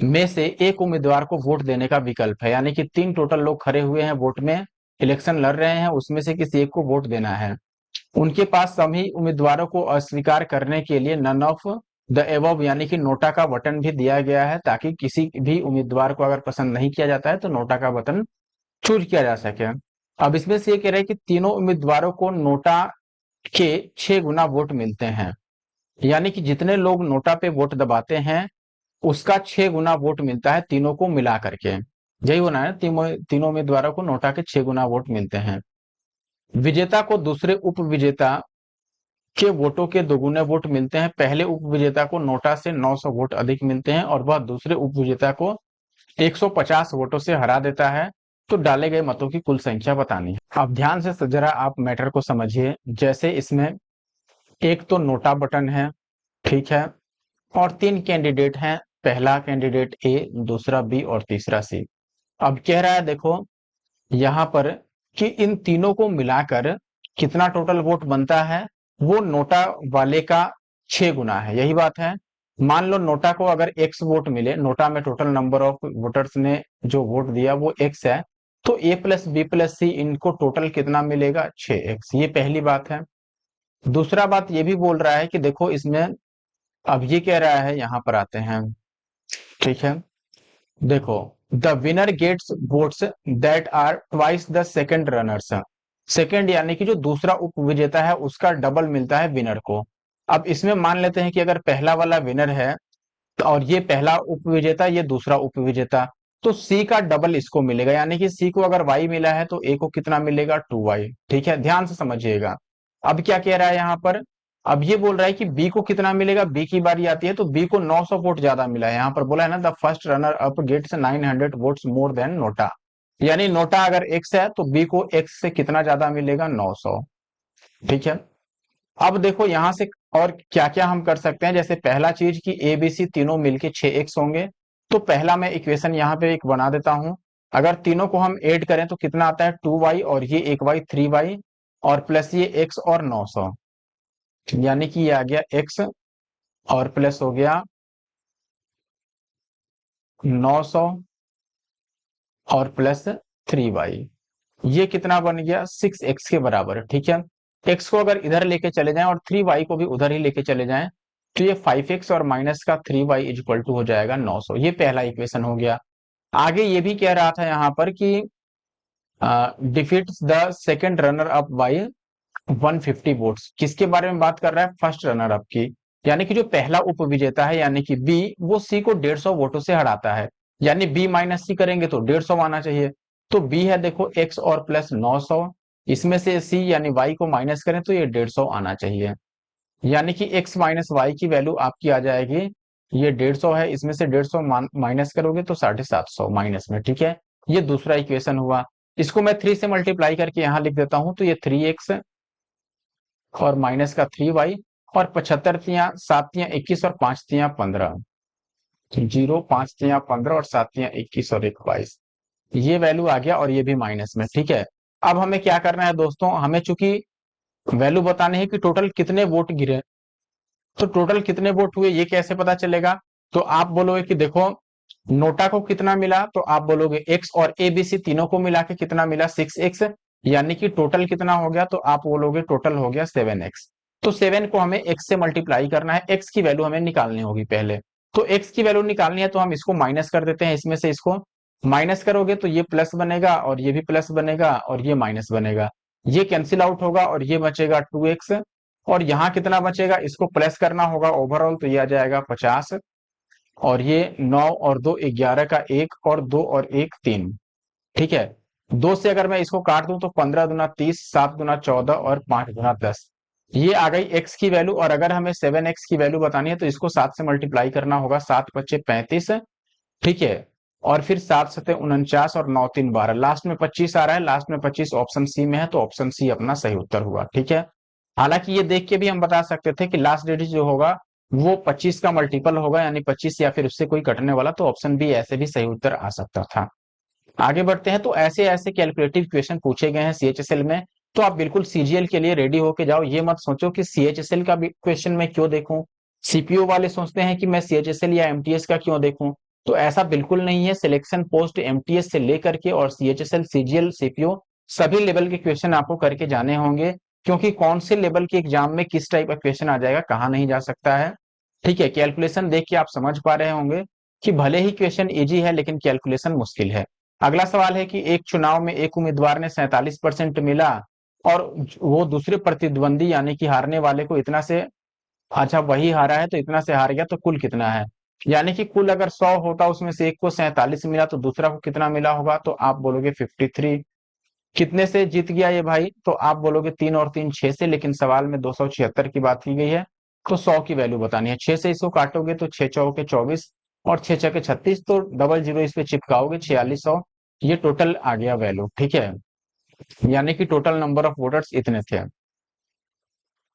में से एक उम्मीदवार को वोट देने का विकल्प है, यानी कि 3 टोटल लोग खड़े हुए हैं वोट में, इलेक्शन लड़ रहे हैं, उसमें से किसी एक को वोट देना है। उनके पास सभी उम्मीदवारों को अस्वीकार करने के लिए नन ऑफ द एबव यानी कि नोटा का बटन भी दिया गया है, ताकि किसी भी उम्मीदवार को अगर पसंद नहीं किया जाता है तो नोटा का बटन चूज किया जा सके। अब इसमें से ये कह रहे हैं कि तीनों उम्मीदवारों को नोटा के 6 गुना वोट मिलते हैं, यानी कि जितने लोग नोटा पे वोट दबाते हैं उसका 6 गुना वोट मिलता है तीनों को मिला करके। यही होना है, तीनों उम्मीदवारों को नोटा के 6 गुना वोट मिलते हैं। विजेता को दूसरे उप विजेता के वोटों के 2 गुने वोट मिलते हैं। पहले उप विजेता को नोटा से 900 वोट अधिक मिलते हैं और वह दूसरे उप विजेता को 150 वोटों से हरा देता है। तो डाले गए मतों की कुल संख्या बतानी है। अब ध्यान से जरा आप मैटर को समझिए। जैसे इसमें एक तो नोटा बटन है, ठीक है, और 3 कैंडिडेट हैं, पहला कैंडिडेट ए, दूसरा बी और तीसरा सी। अब कह रहा है देखो यहां पर कि इन तीनों को मिलाकर कितना टोटल वोट बनता है, वो नोटा वाले का 6 गुना है, यही बात है। मान लो नोटा को अगर एक्स वोट मिले, नोटा में टोटल नंबर ऑफ वोटर्स ने जो वोट दिया वो एक्स है, तो ए प्लस बी प्लस सी इनको टोटल कितना मिलेगा, 6x, ये पहली बात है। दूसरा बात ये भी बोल रहा है कि देखो इसमें, अब ये कह रहा है, यहां पर आते हैं, ठीक है। देखो the winner gets votes that are twice the second runners. Second यानी कि जो दूसरा उप विजेता है उसका डबल मिलता है विनर को। अब इसमें मान लेते हैं कि अगर पहला वाला विनर है और ये पहला उप विजेता, ये दूसरा उप विजेता, तो सी का डबल इसको मिलेगा, यानी कि सी को अगर वाई मिला है तो ए को कितना मिलेगा, 2y, ठीक है, ध्यान से समझिएगा। अब क्या कह रहा है यहाँ पर, अब ये बोल रहा है कि बी को कितना मिलेगा, बी की बारी आती है, तो बी को 900 वोट ज्यादा मिला है। यहाँ पर बोला है ना, the first runner up gets 900 votes more than NOTA, यानी नोटा अगर एक्स है तो बी को एक्स से कितना ज्यादा मिलेगा, 900, ठीक है। अब देखो यहां से और क्या क्या हम कर सकते हैं। जैसे पहला चीज कि ए बी सी तीनों मिलके 6x होंगे, तो पहला मैं इक्वेशन यहाँ पे एक बना देता हूं। अगर तीनों को हम ऐड करें तो कितना आता है, 2y और ये 1y 3y और प्लस ये x और 900, यानी कि ये आ गया x और प्लस हो गया 900 और प्लस 3y, ये कितना बन गया 6x के बराबर, ठीक है। x को अगर इधर लेके चले जाएं और 3y को भी उधर ही लेके चले जाएं तो ये 5x और माइनस का 3y इक्वल टू हो जाएगा 900। ये पहला इक्वेशन हो गया। आगे ये भी कह रहा था यहाँ पर कि defeats the second runner up by 150 votes. किसके बारे में बात कर रहा है? फर्स्ट रनर अप की, यानी कि जो पहला उपविजेता है यानी कि बी, वो सी को 150 वोटों से हराता है। यानी बी माइनस सी करेंगे तो 150 आना चाहिए। तो बी है देखो x और प्लस 900, इसमें से सी यानी y को माइनस करें तो ये 150 आना चाहिए। यानी कि x माइनस वाई की वैल्यू आपकी आ जाएगी, ये 150 है, इसमें से 150 माइनस करोगे तो 750 माइनस में, ठीक है। ये दूसरा इक्वेशन हुआ। इसको मैं 3 से मल्टीप्लाई करके यहां लिख देता हूं, तो ये 3x और माइनस का 3y और 75 तियां 7 तियां 21 और 5 तियां 15, 0 5 तियां 15 और 7 तियां 21 और 1 22, ये वैल्यू आ गया और ये भी माइनस में, ठीक है। अब हमें क्या करना है दोस्तों, हमें चूंकि वैल्यू बतानी है कि टोटल कितने वोट गिरे, तो टोटल कितने वोट हुए ये कैसे पता चलेगा? तो आप बोलोगे कि देखो नोटा को कितना मिला, तो आप बोलोगे x और ए बी सी तीनों को मिला के कितना मिला 6x, यानी कि टोटल कितना हो गया, तो आप बोलोगे टोटल हो गया 7x। तो 7 को हमें x से मल्टीप्लाई करना है, x की वैल्यू हमें निकालनी होगी पहले। तो x की वैल्यू निकालनी है तो हम इसको माइनस कर देते हैं, इसमें से इसको माइनस करोगे तो ये प्लस बनेगा और ये भी प्लस बनेगा और ये माइनस बनेगा, ये कैंसिल आउट होगा और ये बचेगा 2x। और यहाँ कितना बचेगा, इसको प्लस करना होगा ओवरऑल, तो ये आ जाएगा 50। और ये 9 और 2 11 का 1 और 2 और 1 3, ठीक है। 2 से अगर मैं इसको काट दूं तो 15 दुना 30, 7 दुना 14 और 5 दुना 10, ये आ गई x की वैल्यू। और अगर हमें 7x की वैल्यू बतानी है तो इसको 7 से मल्टीप्लाई करना होगा, 7 पच्चे 35, ठीक है। और फिर 7 सते 49 और 9 3 12, लास्ट में 25 आ रहा है, लास्ट में 25 ऑप्शन सी में है, तो ऑप्शन सी अपना सही उत्तर हुआ, ठीक है। हालांकि ये देख के भी हम बता सकते थे कि लास्ट डिजिट जो होगा वो 25 का मल्टीपल होगा, यानी 25 या फिर उससे कोई कटने वाला, तो ऑप्शन बी ऐसे भी सही उत्तर आ सकता था। आगे बढ़ते हैं, तो ऐसे ऐसे कैलकुलेटिव क्वेश्चन पूछे गए हैं सीएचएसएल में, तो आप बिल्कुल सीजीएल के लिए रेडी होके जाओ। ये मत सोचो कि सीएचएसएल का क्वेश्चन मैं क्यों देखूं, सीपीओ वाले सोचते हैं कि मैं सीएचएसएल या एमटीएस का क्यों देखूं, तो ऐसा बिल्कुल नहीं है। सिलेक्शन पोस्ट एमटीएस से लेकर के और सीएचएसएल सीजीएल सीपीओ सभी लेवल के क्वेश्चन आपको करके जाने होंगे, क्योंकि कौन से लेवल के एग्जाम में किस टाइप का क्वेश्चन आ जाएगा कहाँ नहीं जा सकता है, ठीक है। कैलकुलेशन देख के आप समझ पा रहे होंगे कि भले ही क्वेश्चन इजी है लेकिन कैलकुलेशन मुश्किल है। अगला सवाल है कि एक चुनाव में एक उम्मीदवार ने 47% मिला और वो दूसरे प्रतिद्वंदी यानी कि हारने वाले को इतना से, अच्छा वही हारा है तो इतना से हार गया, तो कुल कितना है? यानी कि कुल अगर 100 होता उसमें से एक को 47 मिला तो दूसरा को कितना मिला होगा, तो आप बोलोगे 53। कितने से जीत गया ये भाई, तो आप बोलोगे 3 और 3 6 से, लेकिन सवाल में 276 की बात की गई है, तो 100 की वैल्यू बतानी है। 6 से इसको काटोगे तो 6 चौके 24 और 6 छके 36, तो डबल जीरो इस पे चिपकाओगे 4600, ये टोटल आ गया वैल्यू, ठीक है। यानी कि टोटल नंबर ऑफ वोटर्स इतने थे।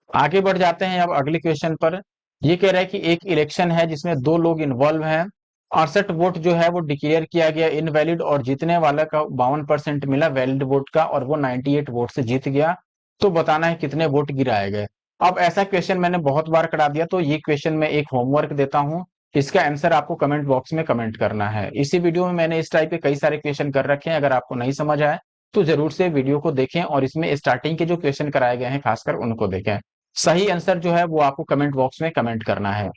आगे बढ़ जाते हैं अब अगले क्वेश्चन पर। ये कह रहा है कि एक इलेक्शन है जिसमें 2 लोग इन्वॉल्व हैं, 68 वोट जो है वो डिक्लेयर किया गया इनवैलिड और जीतने वाला का 52% मिला वैलिड वोट का और वो 98 वोट से जीत गया, तो बताना है कितने वोट गिराए गए। अब ऐसा क्वेश्चन मैंने बहुत बार करा दिया, तो ये क्वेश्चन मैं एक होमवर्क देता हूं, इसका आंसर आपको कमेंट बॉक्स में कमेंट करना है। इसी वीडियो में मैंने इस टाइप के कई सारे क्वेश्चन कर रखे हैं, अगर आपको नहीं समझ आए तो जरूर से वीडियो को देखें और इसमें स्टार्टिंग के जो क्वेश्चन कराए गए हैं खासकर उनको देखें। सही आंसर जो है वो आपको कमेंट बॉक्स में कमेंट करना है।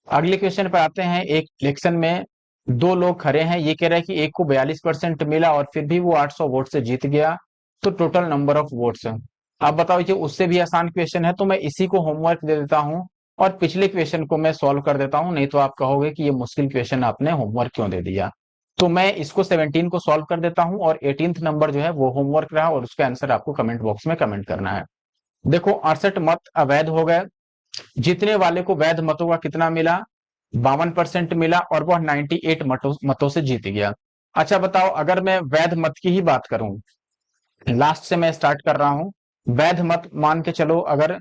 अगले क्वेश्चन पर आते हैं। एक इलेक्शन में 2 लोग खड़े हैं, ये कह रहा है कि एक को 42% मिला और फिर भी वो 800 वोट से जीत गया, तो टोटल नंबर ऑफ वोट्स। आप बताओ, ये उससे भी आसान क्वेश्चन है, तो मैं इसी को होमवर्क दे देता हूं और पिछले क्वेश्चन को मैं सॉल्व कर देता हूं, नहीं तो आप कहोगे कि ये मुश्किल क्वेश्चन आपने होमवर्क क्यों दे दिया। तो मैं इसको 17 को सॉल्व कर देता हूं और 18th नंबर जो है वो होमवर्क रहा और उसका आंसर आपको कमेंट बॉक्स में कमेंट करना है। देखो 68 मत अवैध हो गए, जीतने वाले को वैध मतों का कितना मिला, 52% मिला और वह 98 मतों से जीत गया। अच्छा बताओ, अगर मैं वैध मत की ही बात करूं, लास्ट से मैं स्टार्ट कर रहा हूं, वैध मत मान के चलो अगर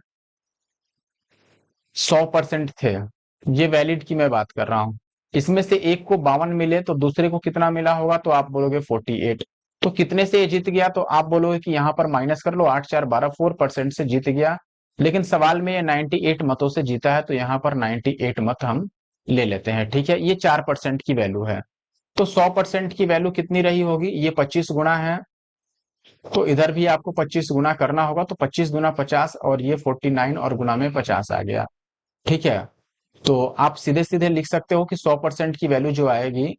100% थे, ये वैलिड की मैं बात कर रहा हूं, इसमें से एक को 52 मिले तो दूसरे को कितना मिला होगा, तो आप बोलोगे 48। तो कितने से ये जीत गया, तो आप बोलोगे कि यहां पर माइनस कर लो, 8 4 12 4% से जीत गया, लेकिन सवाल में ये 98 मतों से जीता है, तो यहाँ पर 98 मत हम ले लेते हैं, ठीक है। ये 4% की वैल्यू है। तो 100% की वैल्यू कितनी रही होगी, ये 25 गुना है, तो इधर भी आपको 25 गुना करना होगा, तो 25 गुना 50 और ये 49 और गुना में 50 आ गया। ठीक है, तो आप सीधे सीधे लिख सकते हो कि 100% की वैल्यू जो आएगी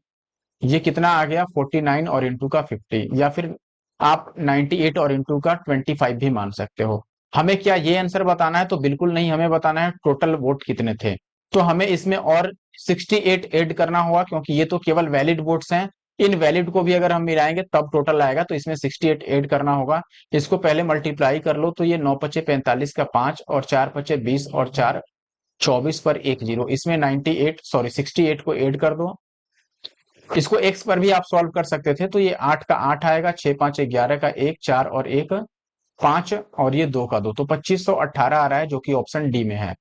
ये कितना आ गया, 49 और इंटू का 50, या फिर आप 98 और इंटू का 25 भी मान सकते हो। हमें क्या ये आंसर बताना है, तो बिल्कुल नहीं, हमें बताना है टोटल वोट कितने थे। तो हमें इसमें और 68 ऐड करना होगा, क्योंकि ये तो केवल वैलिड वोट्स हैं, इन वैलिड को भी अगर हम मिलाएंगे तब टोटल आएगा, तो इसमें 68 ऐड करना होगा। इसको पहले मल्टीप्लाई कर लो, तो ये 9 पचे 45 का 5 और 4 पचे 20 और 4 24 पर 1 जीरो, इसमें 98 सॉरी 68 को ऐड कर दो। इसको एक्स पर भी आप सॉल्व कर सकते थे, तो ये 8 का 8 आएगा, 6 5 11 का 1 4 और 1 5 और ये 2 का 2, तो 2518 आ रहा है, जो कि ऑप्शन डी में है।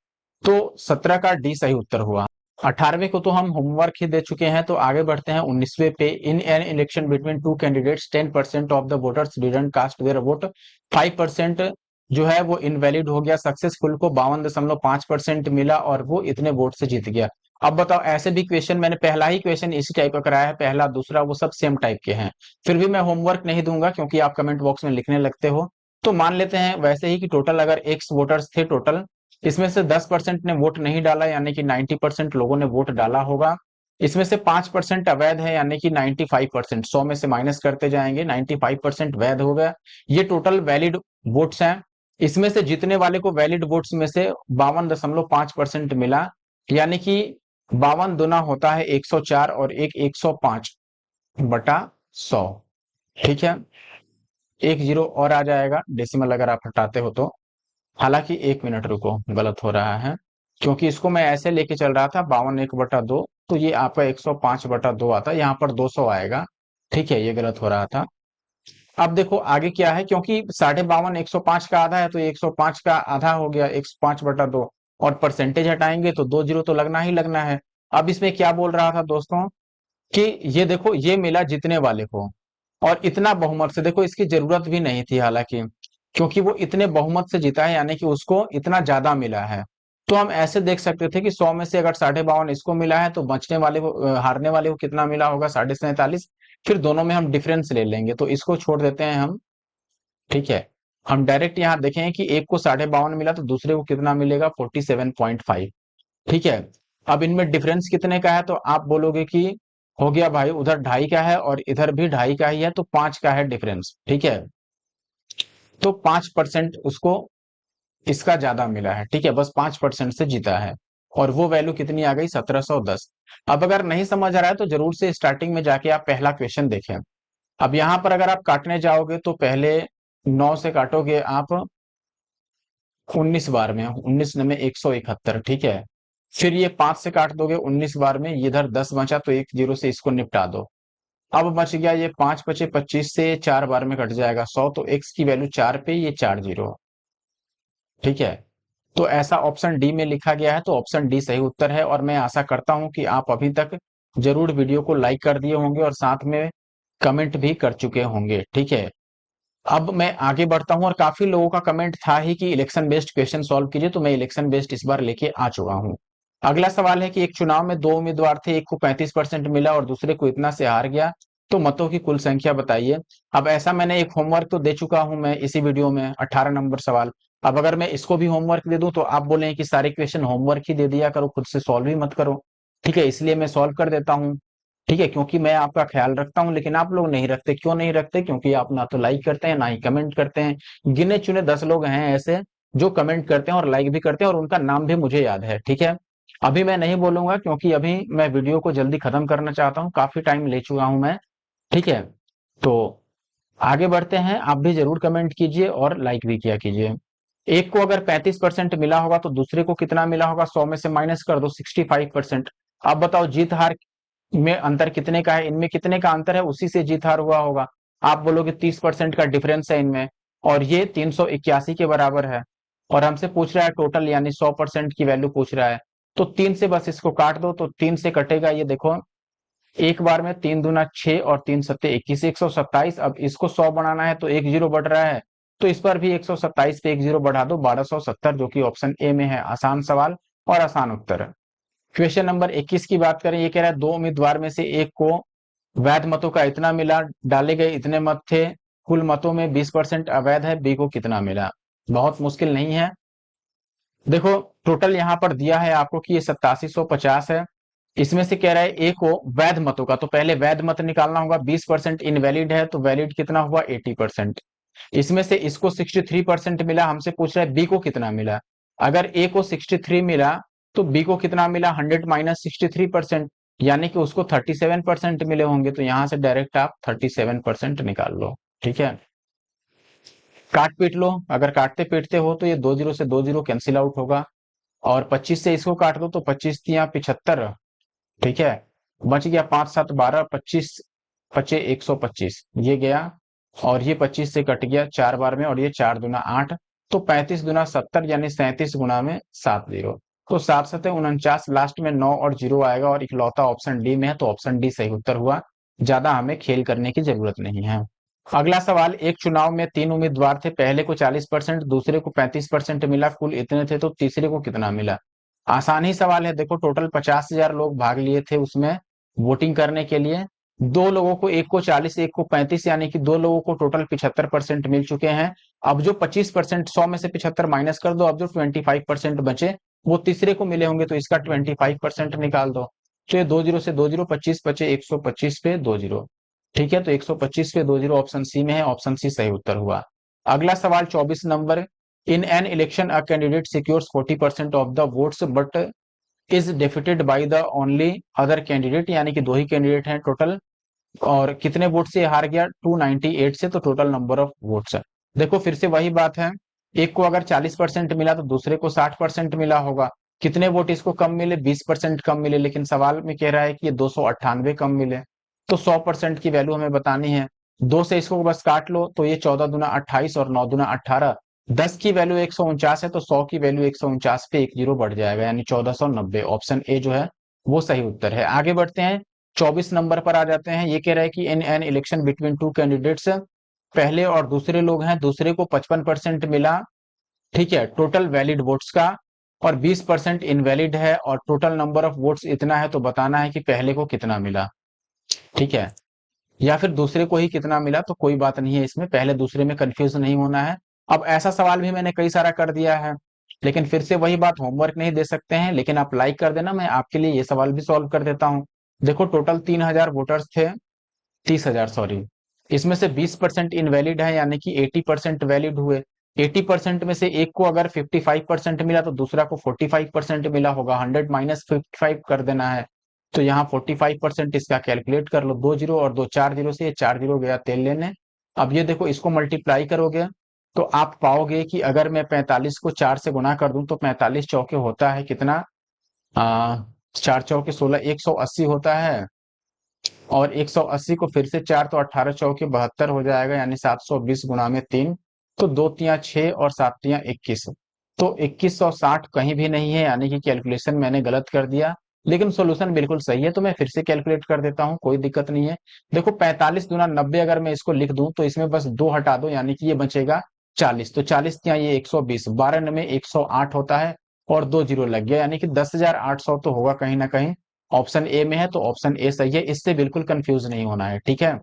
तो 17 का डी सही उत्तर हुआ। 18वें को तो हम होमवर्क ही दे चुके हैं, तो आगे बढ़ते हैं 19वें पे। In an election between two candidates 10% of the voters didn't cast their vote, 5% जो है वो इनवैलिड हो गया, सक्सेसफुल को 52.5% मिला और वो इतने वोट से जीत गया। अब बताओ, ऐसे भी क्वेश्चन मैंने पहला ही क्वेश्चन इसी टाइप का कराया है, पहला दूसरा वो सब सेम टाइप के हैं, फिर भी मैं होमवर्क नहीं दूंगा क्योंकि आप कमेंट बॉक्स में लिखने लगते हो। तो मान लेते हैं वैसे ही कि टोटल अगर एक्स वोटर्स थे टोटल, इसमें से 10% ने वोट नहीं डाला, यानी कि 90% लोगों ने वोट डाला होगा। इसमें से 5% अवैध है, यानी कि 95%, 100 में से माइनस करते जाएंगे, 95% वैध हो गया। ये टोटल वैलिड वोट्स हैं। इसमें से जीतने वाले को वैलिड वोट्स में से 52.5% मिला, यानी कि 52 दुना होता है 104 और एक 105 बटा 100। ठीक है, एक जीरो और आ जाएगा डेसिमल अगर आप हटाते हो तो। हालांकि 1 मिनट रुको, गलत हो रहा है, क्योंकि इसको मैं ऐसे लेके चल रहा था 52 1/2, तो ये आपका 105/2 आता, यहाँ पर 200 आएगा। ठीक है, ये गलत हो रहा था। अब देखो आगे क्या है, क्योंकि 52.5 105 का आधा है, तो 105 का आधा हो गया 105/2, और परसेंटेज हटाएंगे तो 2 जीरो तो लगना ही लगना है। अब इसमें क्या बोल रहा था दोस्तों, कि ये देखो ये मिला जीतने वाले को, और इतना बहुमत से, देखो इसकी जरूरत भी नहीं थी हालांकि, क्योंकि वो इतने बहुमत से जीता है, यानी कि उसको इतना ज्यादा मिला है। तो हम ऐसे देख सकते थे कि 100 में से अगर 52.5 इसको मिला है, तो बचने वाले को हारने वाले को कितना मिला होगा, 47.5। फिर दोनों में हम डिफरेंस ले लेंगे, तो इसको छोड़ देते हैं हम। ठीक है, हम डायरेक्ट यहाँ देखें कि एक को 52.5 मिला, तो दूसरे को कितना मिलेगा, 47.5। ठीक है, अब इनमें डिफरेंस कितने का है, तो आप बोलोगे कि हो गया भाई, उधर 2.5 का है और इधर भी 2.5 का ही है, तो 5 का है डिफरेंस। ठीक है, तो 5% उसको इसका ज्यादा मिला है। ठीक है, बस 5% से जीता है, और वो वैल्यू कितनी आ गई, 1710। अब अगर नहीं समझ आ रहा है तो जरूर से स्टार्टिंग में जाके आप पहला क्वेश्चन देखें। अब यहाँ पर अगर आप काटने जाओगे तो पहले 9 से काटोगे आप 19 बार में, 19 में 171। ठीक है, फिर ये 5 से काट दोगे 19 बार में, ये इधर 10 बचा, तो एक जीरो से इसको निपटा दो। अब बच गया ये 5 बचे 25 से, 4 बार में कट जाएगा 100, तो एक्स की वैल्यू 4 पे, ये 4 जीरो। ठीक है, तो ऐसा ऑप्शन डी में लिखा गया है, तो ऑप्शन डी सही उत्तर है। और मैं आशा करता हूं कि आप अभी तक जरूर वीडियो को लाइक कर दिए होंगे और साथ में कमेंट भी कर चुके होंगे। ठीक है, अब मैं आगे बढ़ता हूं, और काफी लोगों का कमेंट था ही कि इलेक्शन बेस्ड क्वेश्चन सॉल्व कीजिए, तो मैं इलेक्शन बेस्ड इस बार लेके आ चुका हूं। अगला सवाल है कि एक चुनाव में 2 उम्मीदवार थे, एक को 35% मिला और दूसरे को इतना से हार गया, तो मतों की कुल संख्या बताइए। अब ऐसा मैंने एक होमवर्क तो दे चुका हूं मैं इसी वीडियो में, 18 नंबर सवाल। अब अगर मैं इसको भी होमवर्क दे दूं तो आप बोले कि सारे क्वेश्चन होमवर्क ही दे दिया करो, खुद से सॉल्व ही मत करो। ठीक है, इसलिए मैं सॉल्व कर देता हूं। ठीक है, क्योंकि मैं आपका ख्याल रखता हूं, लेकिन आप लोग नहीं रखते। क्यों नहीं रखते, क्योंकि आप ना तो लाइक करते हैं ना ही कमेंट करते हैं। गिने चुने 10 लोग हैं ऐसे जो कमेंट करते हैं और लाइक भी करते हैं, और उनका नाम भी मुझे याद है। ठीक है, अभी मैं नहीं बोलूंगा क्योंकि अभी मैं वीडियो को जल्दी खत्म करना चाहता हूँ, काफी टाइम ले चुका हूं मैं। ठीक है, तो आगे बढ़ते हैं, आप भी जरूर कमेंट कीजिए और लाइक भी किया कीजिए। एक को अगर 35% मिला होगा तो दूसरे को कितना मिला होगा, 100 में से माइनस कर दो, 65%। अब बताओ जीत हार में अंतर कितने का है, इनमें कितने का अंतर है, उसी से जीत हार हुआ होगा। आप बोलोगे 30% का डिफरेंस है इनमें, और ये 381 के बराबर है, और हमसे पूछ रहा है टोटल, यानी 100% की वैल्यू पूछ रहा है। तो 3 से बस इसको काट दो, तो 3 से कटेगा, ये देखो एक बार में 3 दूना 6 और 3 सत्ते 21, 127। अब इसको 100 बनाना है तो एक जीरो बढ़ रहा है, तो इस पर भी 127 पे एक जीरो बढ़ा दो, 1270, जो कि ऑप्शन ए में है। आसान सवाल और आसान उत्तर। क्वेश्चन नंबर 21 की बात करें, ये कह रहा है दो उम्मीदवार में से एक को वैध मतों का इतना मिला, डाले गए इतने मत थे, कुल मतों में 20% अवैध है, बी को कितना मिला? बहुत मुश्किल नहीं है। देखो टोटल यहाँ पर दिया है आपको कि ये 8750 है। इसमें से कह रहा है ए को वैध मतों का, तो पहले वैध मत निकालना होगा। 20% इनवैलिड है तो वैलिड कितना हुआ? 80%। इसमें से इसको 63% मिला, हमसे पूछ रहा है बी को कितना मिला। अगर ए को 63 मिला तो बी को कितना मिला? 100 माइनस 63%, यानी कि उसको 37% मिले होंगे। तो यहां से डायरेक्ट आप 37% निकाल लो। ठीक है, काट पीट लो। अगर काटते पीटते हो तो ये 2 जीरो से 2 जीरो कैंसिल आउट होगा, और 25 से इसको काट दो तो 25 तिया 75। ठीक है, बच गया 5 7 12, 25 पचे 125 ये गया, और ये 25 से कट गया 4 बार में, और ये 4 दूना 8, तो 35 दूना 70 यानी 37 गुना में 7 जीरो। तो 7 7 49, लास्ट में 9 और जीरो आएगा, और इकलौता ऑप्शन डी में है, तो ऑप्शन डी सही उत्तर हुआ। ज्यादा हमें खेल करने की जरूरत नहीं है। अगला सवाल, एक चुनाव में 3 उम्मीदवार थे, पहले को 40%, दूसरे को 35% मिला, कुल इतने थे तो तीसरे को कितना मिला? आसान ही सवाल है। देखो टोटल 50,000 लोग भाग लिए थे उसमें वोटिंग करने के लिए। दो लोगों को, एक को 40 एक को 35, यानी कि दो लोगों को टोटल 75% मिल चुके हैं। अब जो 25%, 100 में से 75 माइनस कर दो, अब जो 25% बचे वो तीसरे को मिले होंगे, तो इसका 25% निकाल दो। तो ये 2 जीरो से 2 जीरो, 25 बचे 125 पे 2 जीरो। ठीक है, तो 125 पे 2 जीरो ऑप्शन सी में है, ऑप्शन सी सही उत्तर हुआ। अगला सवाल 24 number, in an election a candidate secures 40% of the votes but is defeated by the only other candidate, यानी कि दो ही कैंडिडेट हैं टोटल, और कितने वोट से हार गया? 298 से, तो टोटल नंबर ऑफ वोट्स है। देखो फिर से वही बात है, एक को अगर 40% मिला तो दूसरे को 60% मिला होगा। कितने वोट इसको कम मिले? 20% कम मिले, लेकिन सवाल में कह रहा है कि ये 298 कम मिले, तो 100% की वैल्यू हमें बतानी है। दो से इसको बस काट लो, तो ये 14 दूना 28 और 9 दूना 18, 10 की वैल्यू 149 है, तो 100 की वैल्यू 149 पे 1 जीरो बढ़ जाएगा, यानी 1490। ऑप्शन ए जो है वो सही उत्तर है। आगे बढ़ते हैं, 24 नंबर पर आ जाते हैं। ये कह रहा है कि इन an election between two candidates, पहले और दूसरे लोग हैं, दूसरे को 55% मिला। ठीक है, टोटल वैलिड वोट्स का, और 20% इनवैलिड है, और टोटल नंबर ऑफ वोट्स इतना है, तो बताना है कि पहले को कितना मिला। ठीक है, या फिर दूसरे को ही कितना मिला, तो कोई बात नहीं है इसमें, पहले दूसरे में कंफ्यूज नहीं होना है। अब ऐसा सवाल भी मैंने कई सारा कर दिया है, लेकिन फिर से वही बात, होमवर्क नहीं दे सकते हैं, लेकिन आप लाइक कर देना, मैं आपके लिए ये सवाल भी सॉल्व कर देता हूं। देखो टोटल 3000 वोटर्स थे, 30,000 सॉरी, इसमें से 20% इनवैलिड है, यानी कि 80% वैलिड हुए। 80% में से एक को अगर 55% मिला तो दूसरा को 45% मिला होगा। 100 माइनस 55 कर देना है, तो यहाँ 45% इसका कैलकुलेट कर लो। 2 जीरो और 2 4 जीरो से, ये 4 जीरो गया तेल लेने। अब ये देखो इसको मल्टीप्लाई करोगे तो आप पाओगे कि अगर मैं 45 को 4 से गुना कर दूं तो 45 चौके होता है कितना? 4 चौके 16, 180 होता है, और 180 को फिर से 4, तो 18 चौके 72 हो जाएगा, यानी 720 गुना में 3, तो 2 तिया 6 और 7 तिया 21, तो 2160 कहीं भी नहीं है, यानी कि कैलकुलेशन मैंने गलत कर दिया, लेकिन सॉल्यूशन बिल्कुल सही है, तो मैं फिर से कैलकुलेट कर देता हूं, कोई दिक्कत नहीं है। देखो 45 दूना 90, अगर मैं इसको लिख दूं तो इसमें बस 2 हटा दो, यानी कि ये बचेगा 40, तो 40 तिया ये 120, 12 में 108 होता है, और 2 जीरो लग गया, यानी कि 10,800 तो होगा कहीं ना कहीं। ऑप्शन ए में है, तो ऑप्शन ए सही है, इससे बिल्कुल कंफ्यूज नहीं होना है। ठीक है,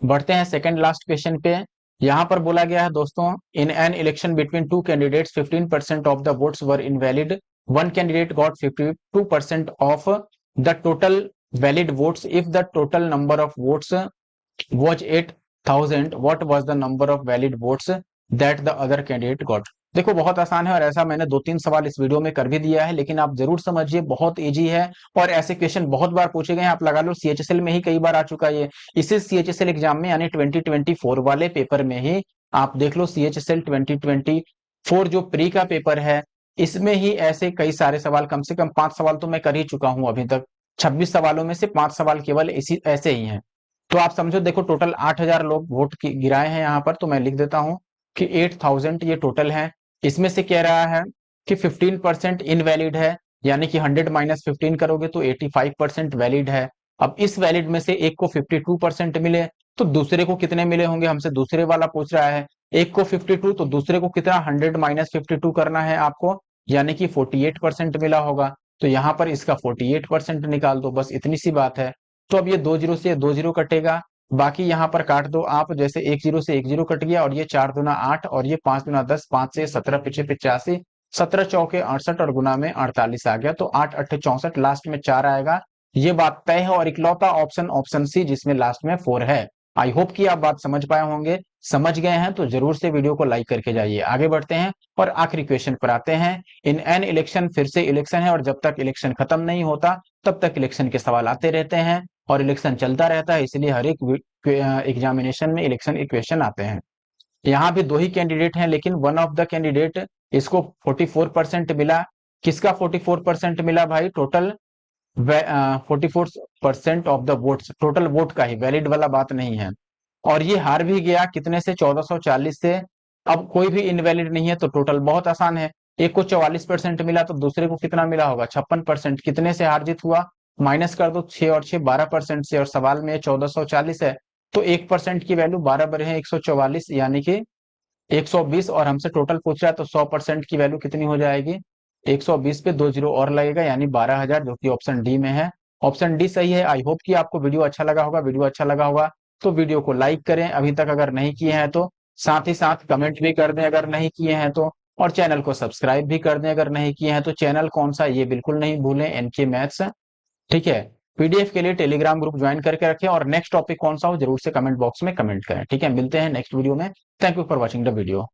बढ़ते हैं सेकंड लास्ट क्वेश्चन पे। यहां पर बोला गया है दोस्तों, इन an election between two candidates 15% of the votes were invalid, one candidate got 52% of the total valid votes, if the total number of votes was 8,000, what was the number of valid votes that the other candidate got? देखो बहुत आसान है, और ऐसा मैंने 2 3 सवाल इस video में कर भी दिया है, लेकिन आप जरूर समझिए, बहुत इजी है, और ऐसे क्वेश्चन बहुत बार पूछे गए हैं। आप लगा लो सीएचएसएल में ही कई बार आ चुका है ये, इसी सीएचएसएल एग्जाम में, यानी 2024 वाले पेपर में ही आप देख लो, सीएचएसएल 2024 जो प्री का पेपर है, इसमें ही ऐसे कई सारे सवाल, कम से कम 5 सवाल तो मैं कर ही चुका हूं अभी तक। 26 सवालों में से 5 सवाल केवल इसी ऐसे ही हैं। तो आप समझो, देखो टोटल 8,000 लोग वोट गिराए हैं यहाँ पर, तो मैं लिख देता हूं कि 8,000 ये टोटल है। इसमें से कह रहा है कि 15% इनवैलिड है, यानी कि 100 माइनस 15 करोगे तो 85% वैलिड है। अब इस वैलिड में से एक को 52% मिले, तो दूसरे को कितने मिले होंगे, हमसे दूसरे वाला पूछ रहा है। एक को 52, तो दूसरे को कितना? 100 माइनस 52 करना है आपको, यानी कि 48% मिला होगा, तो यहाँ पर इसका 48% निकाल दो, बस इतनी सी बात है। तो अब ये 2 जीरो से 2 जीरो कटेगा, बाकी यहाँ पर काट दो आप, जैसे 1 जीरो से 1 जीरो कट गया, और ये 4 दूना 8 और ये 5 दूना 10, 5 से 17 पीछे 85, 17 चौके 68 और गुना में 48 आ गया, तो 8 अट्ठे 64, लास्ट में 4 आएगा। ये बात तय है, और इकलौता ऑप्शन ऑप्शन सी जिसमें लास्ट में 4 है। आई होप कि आप बात समझ पाए होंगे। समझ गए हैं तो जरूर से वीडियो को लाइक करके जाइए। आगे बढ़ते हैं और आखिरी क्वेश्चन पर आते हैं। इन एन इलेक्शन, फिर से इलेक्शन है, और जब तक इलेक्शन खत्म नहीं होता तब तक इलेक्शन के सवाल आते रहते हैं, और इलेक्शन चलता रहता है, इसलिए हर एक एग्जामिनेशन में इलेक्शन के क्वेश्चन आते हैं। यहाँ भी दो ही कैंडिडेट हैं, लेकिन वन ऑफ द कैंडिडेट, इसको 44% मिला। किसका 44% मिला भाई? Total 44% of the votes, total vote का ही, वैलिड वाला बात नहीं है। और ये हार भी गया कितने से? 1440 से। अब कोई भी इनवैलिड नहीं है, तो टोटल बहुत आसान है। एक को 44% मिला, तो दूसरे को कितना मिला होगा? 56%। कितने से हार जीत हुआ? माइनस कर दो, 6 और 6 12% से, और सवाल में 1440 है, तो 1% की वैल्यू 12 बरे है 144, यानी कि 120, और हमसे टोटल पूछ रहा है, तो 100% की वैल्यू कितनी हो जाएगी? 120 पे 2 जीरो और लगेगा, यानी 12,000, जो कि ऑप्शन डी में है। ऑप्शन डी सही है। आई होप कि आपको वीडियो अच्छा लगा होगा। वीडियो अच्छा लगा होगा तो वीडियो को लाइक करें, अभी तक अगर नहीं किए हैं तो। साथ ही साथ कमेंट भी कर दें अगर नहीं किए हैं तो, और चैनल को सब्सक्राइब भी कर दें अगर नहीं किए हैं तो। चैनल कौन सा, ये बिल्कुल नहीं भूलें, एनके मैथ्स। ठीक है। पीडीएफ के लिए टेलीग्राम ग्रुप ज्वाइन करके रखें, और नेक्स्ट टॉपिक कौन सा हो जरूर से कमेंट बॉक्स में कमेंट करें। ठीक है, मिलते हैं नेक्स्ट वीडियो में। Thank you for watching the video.